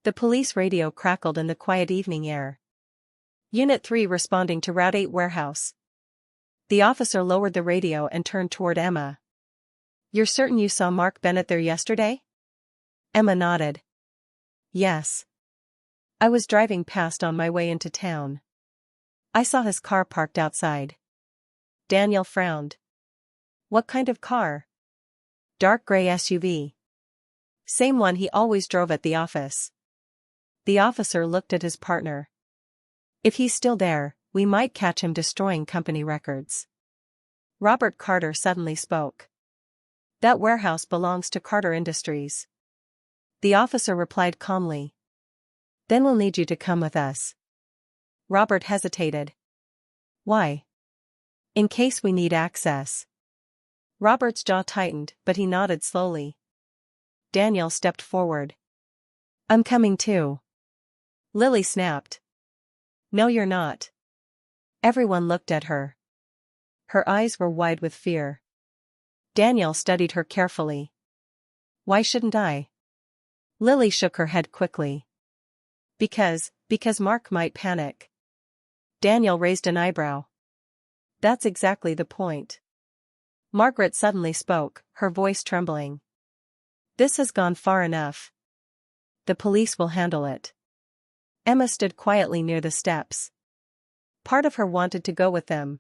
The police radio crackled in the quiet evening air. Unit 3 responding to Route 8 warehouse. The officer lowered the radio and turned toward Emma. You're certain you saw Mark Bennett there yesterday? Emma nodded. Yes. I was driving past on my way into town. I saw his car parked outside. Daniel frowned. What kind of car? Dark gray SUV. Same one he always drove at the office. The officer looked at his partner. If he's still there, we might catch him destroying company records. Robert Carter suddenly spoke. That warehouse belongs to Carter Industries. The officer replied calmly. Then we'll need you to come with us. Robert hesitated. Why? In case we need access. Robert's jaw tightened, but he nodded slowly. Daniel stepped forward. I'm coming too. Lily snapped. No, you're not. Everyone looked at her. Her eyes were wide with fear. Daniel studied her carefully. Why shouldn't I? Lily shook her head quickly. Because Mark might panic. Daniel raised an eyebrow. That's exactly the point. Margaret suddenly spoke, her voice trembling. This has gone far enough. The police will handle it. Emma stood quietly near the steps. Part of her wanted to go with them.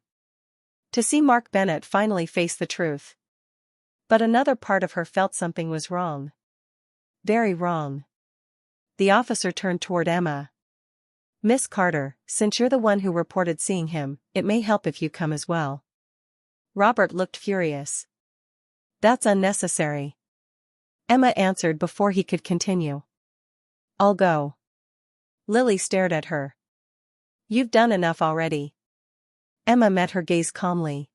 To see Mark Bennett finally face the truth. But another part of her felt something was wrong. Very wrong. The officer turned toward Emma. Miss Carter, since you're the one who reported seeing him, it may help if you come as well. Robert looked furious. That's unnecessary. Emma answered before he could continue. I'll go. Lily stared at her. You've done enough already. Emma met her gaze calmly.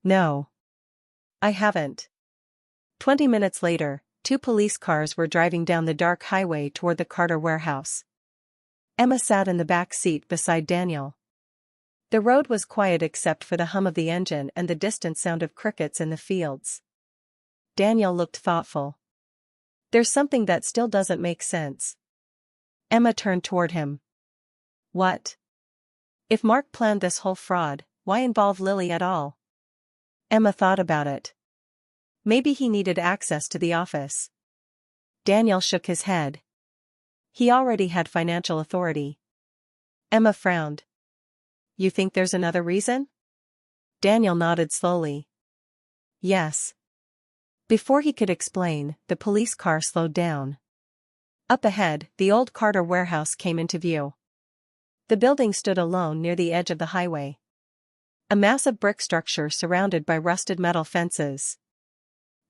No. I haven't. 20 minutes later, 2 police cars were driving down the dark highway toward the Carter warehouse. Emma sat in the back seat beside Daniel. The road was quiet except for the hum of the engine and the distant sound of crickets in the fields. Daniel looked thoughtful. There's something that still doesn't make sense. Emma turned toward him. What? If Mark planned this whole fraud, why involve Lily at all? Emma thought about it. Maybe he needed access to the office. Daniel shook his head. He already had financial authority. Emma frowned. You think there's another reason? Daniel nodded slowly. Yes. Before he could explain, the police car slowed down. Up ahead, the old Carter warehouse came into view. The building stood alone near the edge of the highway. A massive brick structure surrounded by rusted metal fences.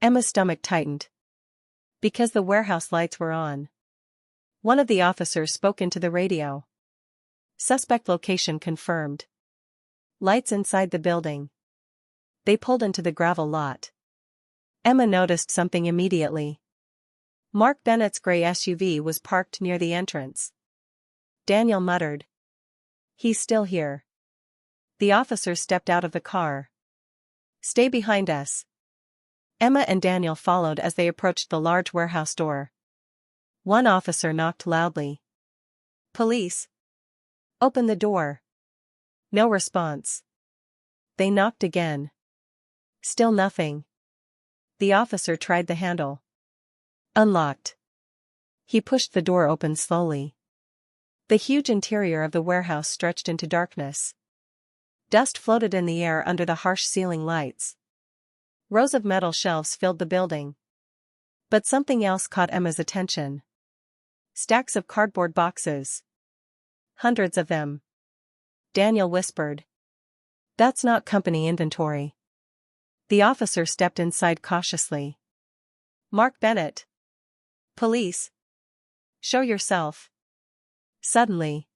Emma's stomach tightened. Because the warehouse lights were on. One of the officers spoke into the radio. Suspect location confirmed. Lights inside the building. They pulled into the gravel lot. Emma noticed something immediately. Mark Bennett's gray SUV was parked near the entrance. Daniel muttered. He's still here. The officer stepped out of the car. Stay behind us. Emma and Daniel followed as they approached the large warehouse door. One officer knocked loudly. Police. Open the door. No response. They knocked again. Still nothing. The officer tried the handle. Unlocked. He pushed the door open slowly. The huge interior of the warehouse stretched into darkness. Dust floated in the air under the harsh ceiling lights. Rows of metal shelves filled the building. But something else caught Emma's attention. Stacks of cardboard boxes. Hundreds of them. Daniel whispered. That's not company inventory. The officer stepped inside cautiously. Mark Bennett. Police. Show yourself. Suddenly.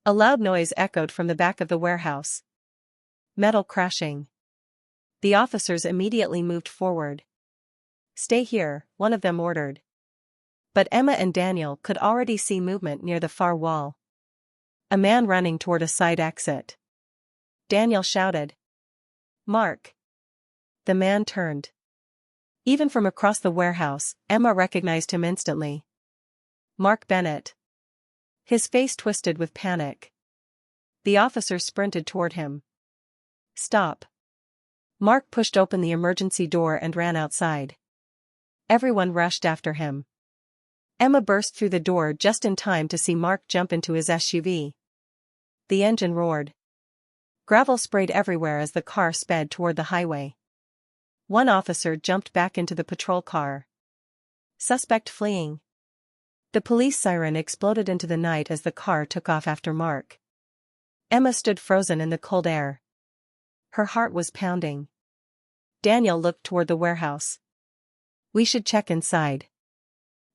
A loud noise echoed from the back of the warehouse. Metal crashing. The officers immediately moved forward. "Stay here," one of them ordered. But Emma and Daniel could already see movement near the far wall. A man running toward a side exit. Daniel shouted, "Mark!" The man turned. Even from across the warehouse, Emma recognized him instantly. Mark Bennett. His face twisted with panic. The officer sprinted toward him. "Stop." Mark pushed open the emergency door and ran outside. Everyone rushed after him. Emma burst through the door just in time to see Mark jump into his SUV. The engine roared. Gravel sprayed everywhere as the car sped toward the highway. One officer jumped back into the patrol car. Suspect fleeing. The police siren exploded into the night as the car took off after Mark. Emma stood frozen in the cold air. Her heart was pounding. Daniel looked toward the warehouse. "We should check inside."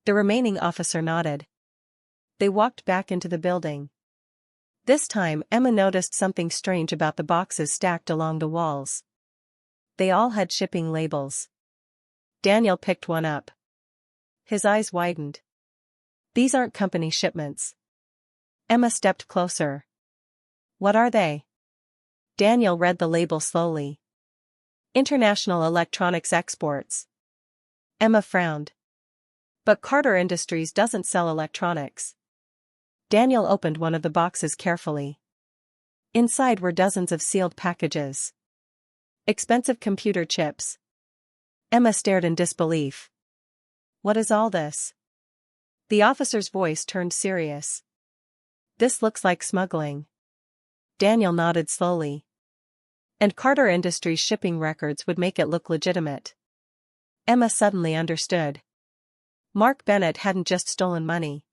The remaining officer nodded. They walked back into the building. This time Emma noticed something strange about the boxes stacked along the walls. They all had shipping labels. Daniel picked one up. His eyes widened. "These aren't company shipments." Emma stepped closer. "What are they?" Daniel read the label slowly. "International Electronics Exports." Emma frowned. "But Carter Industries doesn't sell electronics." Daniel opened one of the boxes carefully. Inside were dozens of sealed packages. Expensive computer chips. Emma stared in disbelief. "What is all this?" The officer's voice turned serious. "This looks like smuggling." Daniel nodded slowly. "And Carter Industries shipping records would make it look legitimate." Emma suddenly understood. Mark Bennett hadn't just stolen money.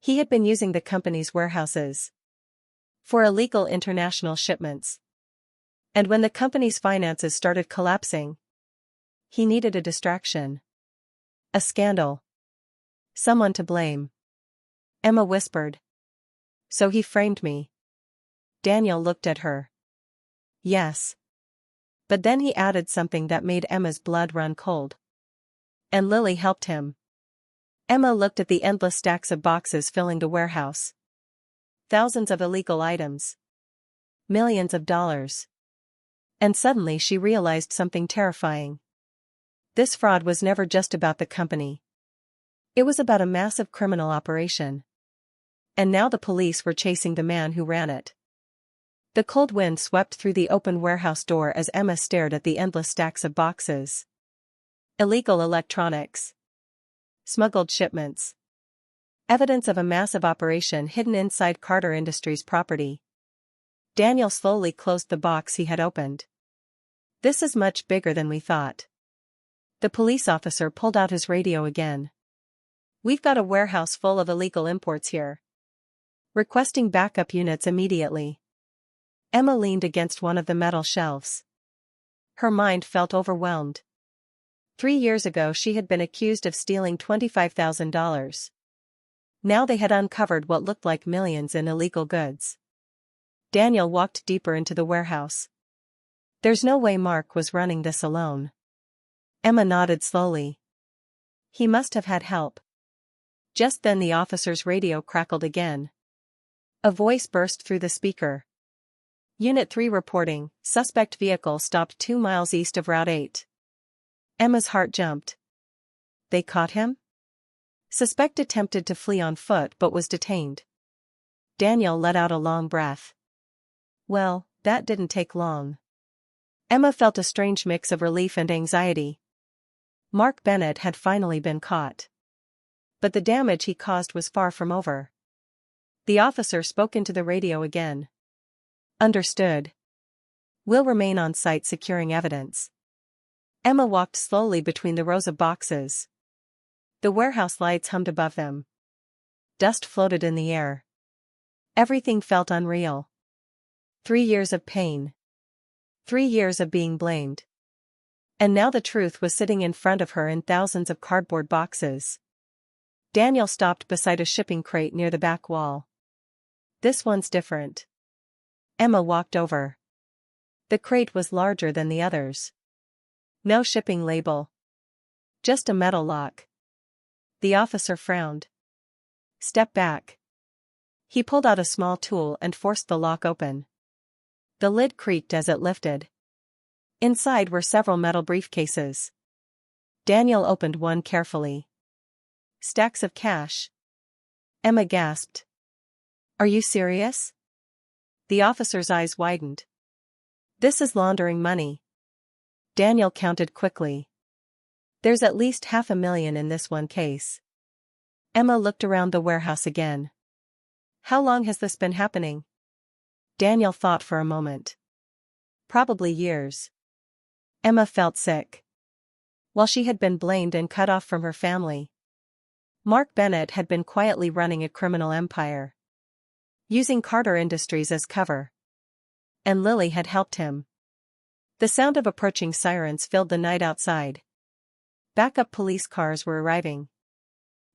He had been using the company's warehouses for illegal international shipments. And when the company's finances started collapsing, he needed a distraction. A scandal. Someone to blame. Emma whispered. "So he framed me." Daniel looked at her. "Yes." But then he added something that made Emma's blood run cold. "And Lily helped him." Emma looked at the endless stacks of boxes filling the warehouse. Thousands of illegal items. Millions of dollars. And suddenly she realized something terrifying. This fraud was never just about the company. It was about a massive criminal operation. And now the police were chasing the man who ran it. The cold wind swept through the open warehouse door as Emma stared at the endless stacks of boxes. Illegal electronics. Smuggled shipments. Evidence of a massive operation hidden inside Carter Industries property. Daniel slowly closed the box he had opened. "This is much bigger than we thought." The police officer pulled out his radio again. "We've got a warehouse full of illegal imports here. Requesting backup units immediately." Emma leaned against one of the metal shelves. Her mind felt overwhelmed. 3 years ago she had been accused of stealing $25,000. Now they had uncovered what looked like millions in illegal goods. Daniel walked deeper into the warehouse. There's no way Mark was running this alone. Emma nodded slowly. He must have had help. Just then the officer's radio crackled again. A voice burst through the speaker. "Unit 3 reporting, suspect vehicle stopped 2 miles east of Route 8. Emma's heart jumped. They caught him? Suspect attempted to flee on foot but was detained. Daniel let out a long breath. Well, that didn't take long. Emma felt a strange mix of relief and anxiety. Mark Bennett had finally been caught. But the damage he caused was far from over. The officer spoke into the radio again. "Understood. We'll remain on site securing evidence." Emma walked slowly between the rows of boxes. The warehouse lights hummed above them. Dust floated in the air. Everything felt unreal. 3 years of pain. 3 years of being blamed. And now the truth was sitting in front of her in thousands of cardboard boxes. Daniel stopped beside a shipping crate near the back wall. "This one's different." Emma walked over. The crate was larger than the others. No shipping label. Just a metal lock. The officer frowned. Step back. He pulled out a small tool and forced the lock open. The lid creaked as it lifted. Inside were several metal briefcases. Daniel opened one carefully. Stacks of cash. Emma gasped. Are you serious? The officer's eyes widened. This is laundering money. Daniel counted quickly. There's at least $500,000 in this one case. Emma looked around the warehouse again. How long has this been happening? Daniel thought for a moment. Probably years. Emma felt sick. While she had been blamed and cut off from her family, Mark Bennett had been quietly running a criminal empire, using Carter Industries as cover. And Lily had helped him. The sound of approaching sirens filled the night outside. Backup police cars were arriving.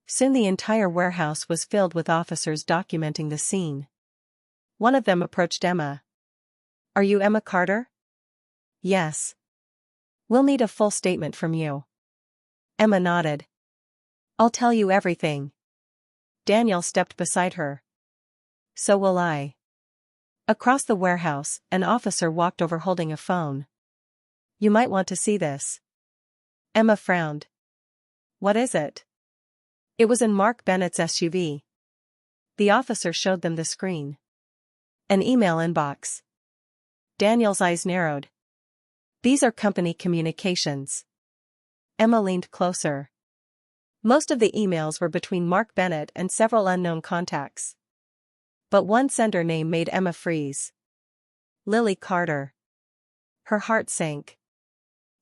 Soon the entire warehouse was filled with officers documenting the scene. One of them approached Emma. Are you Emma Carter? Yes. We'll need a full statement from you. Emma nodded. I'll tell you everything. Daniel stepped beside her. So will I. Across the warehouse, an officer walked over holding a phone. You might want to see this. Emma frowned. What is it? It was in Mark Bennett's SUV. The officer showed them the screen. An email inbox. Daniel's eyes narrowed. These are company communications. Emma leaned closer. Most of the emails were between Mark Bennett and several unknown contacts. But one sender name made Emma freeze. Lily Carter. Her heart sank.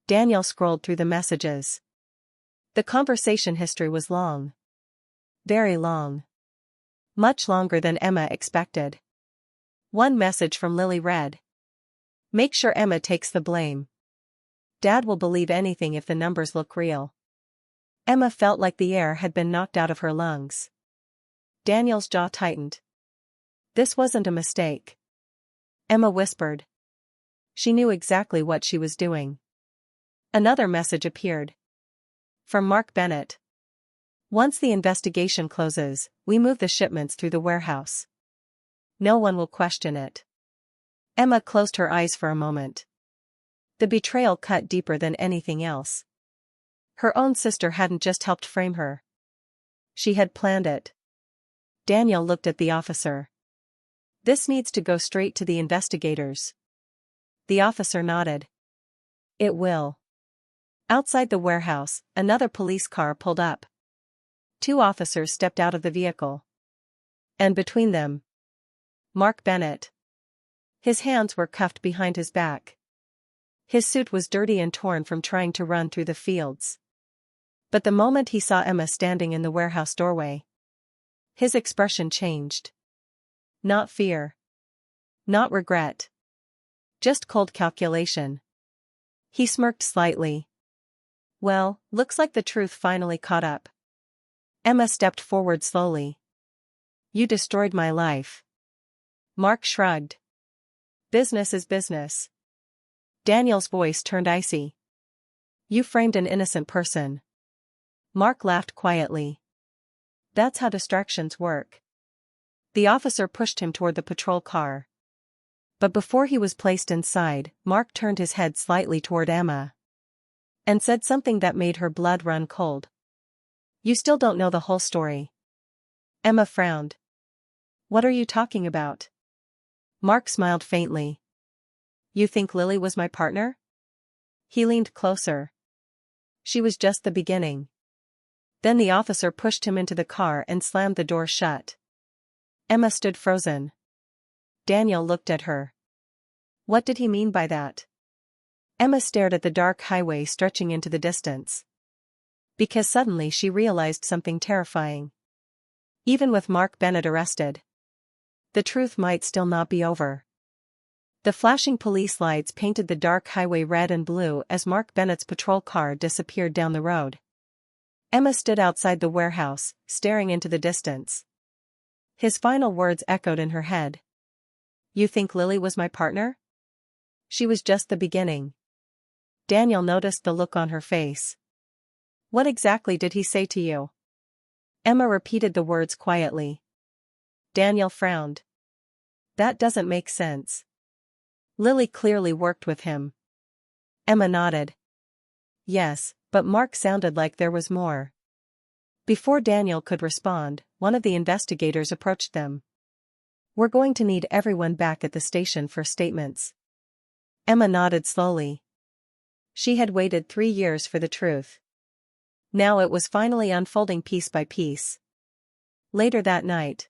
Daniel scrolled through the messages. The conversation history was long. Very long. Much longer than Emma expected. One message from Lily read. Make sure Emma takes the blame. Dad will believe anything if the numbers look real. Emma felt like the air had been knocked out of her lungs. Daniel's jaw tightened. This wasn't a mistake. Emma whispered. She knew exactly what she was doing. Another message appeared. From Mark Bennett. Once the investigation closes, we move the shipments through the warehouse. No one will question it. Emma closed her eyes for a moment. The betrayal cut deeper than anything else. Her own sister hadn't just helped frame her. She had planned it. Daniel looked at the officer. This needs to go straight to the investigators. The officer nodded. It will. Outside the warehouse, another police car pulled up. Two officers stepped out of the vehicle. And between them, Mark Bennett. His hands were cuffed behind his back. His suit was dirty and torn from trying to run through the fields. But the moment he saw Emma standing in the warehouse doorway, his expression changed. Not fear. Not regret. Just cold calculation. He smirked slightly. Well, looks like the truth finally caught up. Emma stepped forward slowly. You destroyed my life. Mark shrugged. Business is business. Daniel's voice turned icy. You framed an innocent person. Mark laughed quietly. That's how distractions work. The officer pushed him toward the patrol car. But before he was placed inside, Mark turned his head slightly toward Emma. And said something that made her blood run cold. You still don't know the whole story. Emma frowned. What are you talking about? Mark smiled faintly. You think Lily was my partner? He leaned closer. She was just the beginning. Then the officer pushed him into the car and slammed the door shut. Emma stood frozen. Daniel looked at her. What did he mean by that? Emma stared at the dark highway stretching into the distance. Because suddenly she realized something terrifying. Even with Mark Bennett arrested, the truth might still not be over. The flashing police lights painted the dark highway red and blue as Mark Bennett's patrol car disappeared down the road. Emma stood outside the warehouse, staring into the distance. His final words echoed in her head. You think Lily was my partner? She was just the beginning. Daniel noticed the look on her face. What exactly did he say to you? Emma repeated the words quietly. Daniel frowned. That doesn't make sense. Lily clearly worked with him. Emma nodded. Yes, but Mark sounded like there was more. Before Daniel could respond, one of the investigators approached them. We're going to need everyone back at the station for statements. Emma nodded slowly. She had waited 3 years for the truth. Now it was finally unfolding piece by piece. Later that night,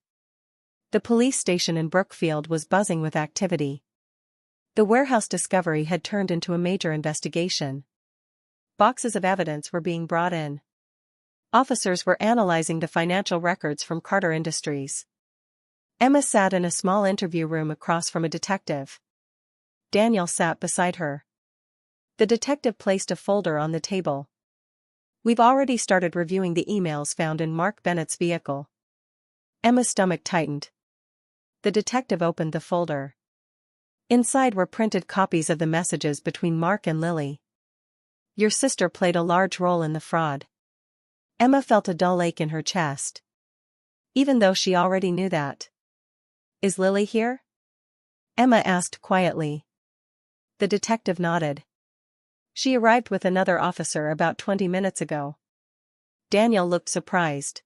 the police station in Brookfield was buzzing with activity. The warehouse discovery had turned into a major investigation. Boxes of evidence were being brought in. Officers were analyzing the financial records from Carter Industries. Emma sat in a small interview room across from a detective. Daniel sat beside her. The detective placed a folder on the table. We've already started reviewing the emails found in Mark Bennett's vehicle. Emma's stomach tightened. The detective opened the folder. Inside were printed copies of the messages between Mark and Lily. Your sister played a large role in the fraud. Emma felt a dull ache in her chest. Even though she already knew that. Is Lily here? Emma asked quietly. The detective nodded. She arrived with another officer about 20 minutes ago. Daniel looked surprised.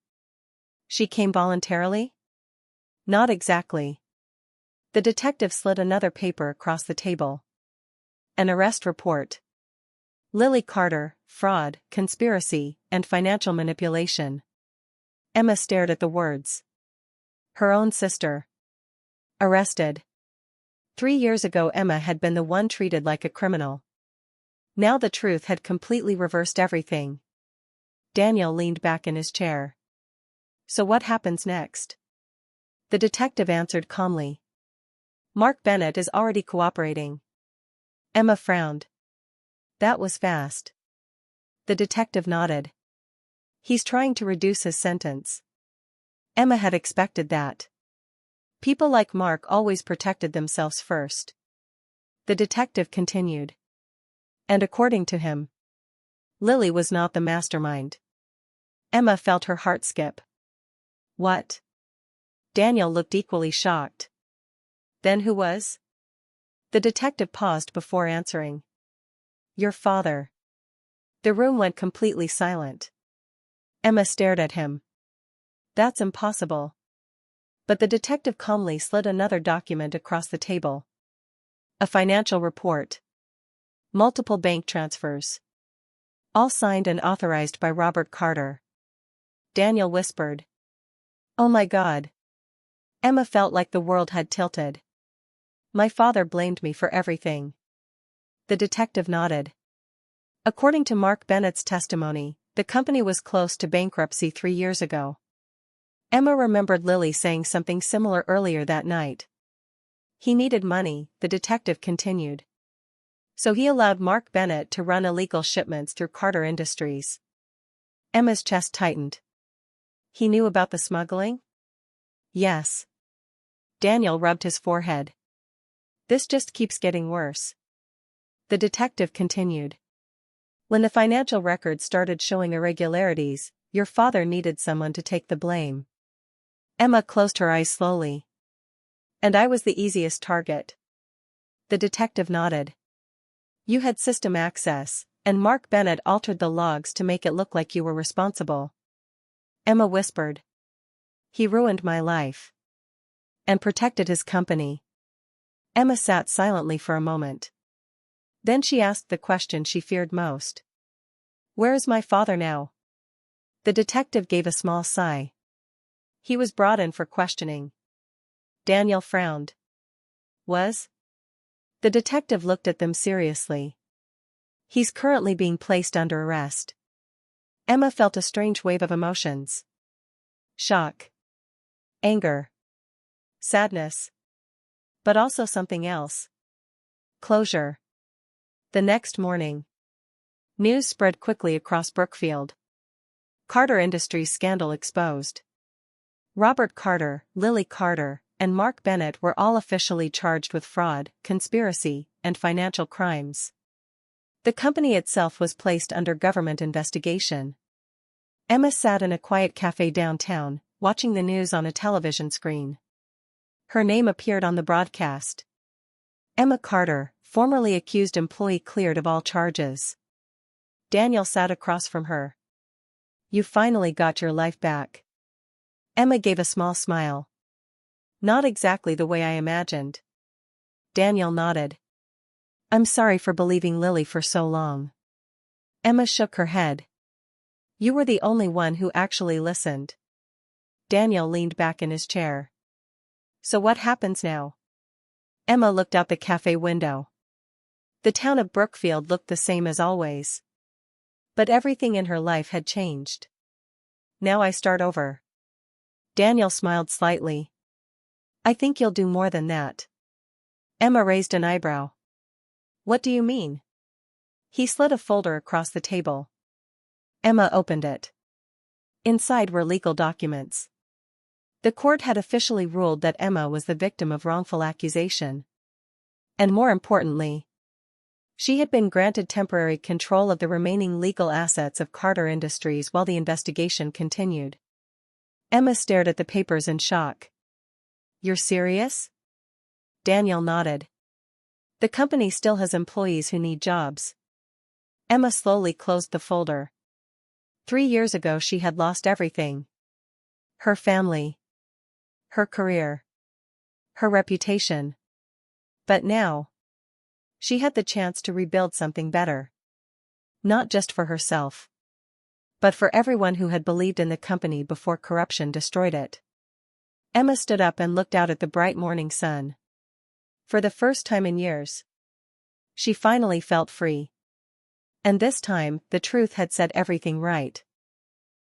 She came voluntarily? Not exactly. The detective slid another paper across the table. An arrest report. Lily Carter, fraud, conspiracy, and financial manipulation. Emma stared at the words. Her own sister. Arrested. 3 years ago Emma had been the one treated like a criminal. Now the truth had completely reversed everything. Daniel leaned back in his chair. So what happens next? The detective answered calmly. Mark Bennett is already cooperating. Emma frowned. That was fast. The detective nodded. He's trying to reduce his sentence. Emma had expected that. People like Mark always protected themselves first. The detective continued. And according to him, Lily was not the mastermind. Emma felt her heart skip. What? Daniel looked equally shocked. Then who was? The detective paused before answering. Your father. The room went completely silent. Emma stared at him. That's impossible. But the detective calmly slid another document across the table. A financial report. Multiple bank transfers. All signed and authorized by Robert Carter. Daniel whispered. Oh my God. Emma felt like the world had tilted. My father blamed me for everything. The detective nodded. According to Mark Bennett's testimony, the company was close to bankruptcy 3 years ago. Emma remembered Lily saying something similar earlier that night. He needed money, the detective continued. So he allowed Mark Bennett to run illegal shipments through Carter Industries. Emma's chest tightened. He knew about the smuggling? Yes. Daniel rubbed his forehead. This just keeps getting worse. The detective continued. When the financial records started showing irregularities, your father needed someone to take the blame. Emma closed her eyes slowly. And I was the easiest target. The detective nodded. You had system access, and Mark Bennett altered the logs to make it look like you were responsible. Emma whispered. He ruined my life. And protected his company. Emma sat silently for a moment. Then she asked the question she feared most. Where is my father now? The detective gave a small sigh. He was brought in for questioning. Daniel frowned. Was? The detective looked at them seriously. He's currently being placed under arrest. Emma felt a strange wave of emotions. Shock. Anger. Sadness. But also something else. Closure. The next morning. News spread quickly across Brookfield. Carter Industries scandal exposed. Robert Carter, Lily Carter, and Mark Bennett were all officially charged with fraud, conspiracy, and financial crimes. The company itself was placed under government investigation. Emma sat in a quiet cafe downtown, watching the news on a television screen. Her name appeared on the broadcast. Emma Carter, formerly accused employee cleared of all charges. Daniel sat across from her. You finally got your life back. Emma gave a small smile. Not exactly the way I imagined. Daniel nodded. I'm sorry for believing Lily for so long. Emma shook her head. You were the only one who actually listened. Daniel leaned back in his chair. So what happens now? Emma looked out the cafe window. The town of Brookfield looked the same as always. But everything in her life had changed. Now I start over. Daniel smiled slightly. I think you'll do more than that. Emma raised an eyebrow. What do you mean? He slid a folder across the table. Emma opened it. Inside were legal documents. The court had officially ruled that Emma was the victim of wrongful accusation. And more importantly, she had been granted temporary control of the remaining legal assets of Carter Industries while the investigation continued. Emma stared at the papers in shock. You're serious? Daniel nodded. The company still has employees who need jobs. Emma slowly closed the folder. 3 years ago she had lost everything. Her family. Her career. Her reputation. But now, she had the chance to rebuild something better. Not just for herself, but for everyone who had believed in the company before corruption destroyed it. Emma stood up and looked out at the bright morning sun. For the first time in years, she finally felt free. And this time, the truth had set everything right.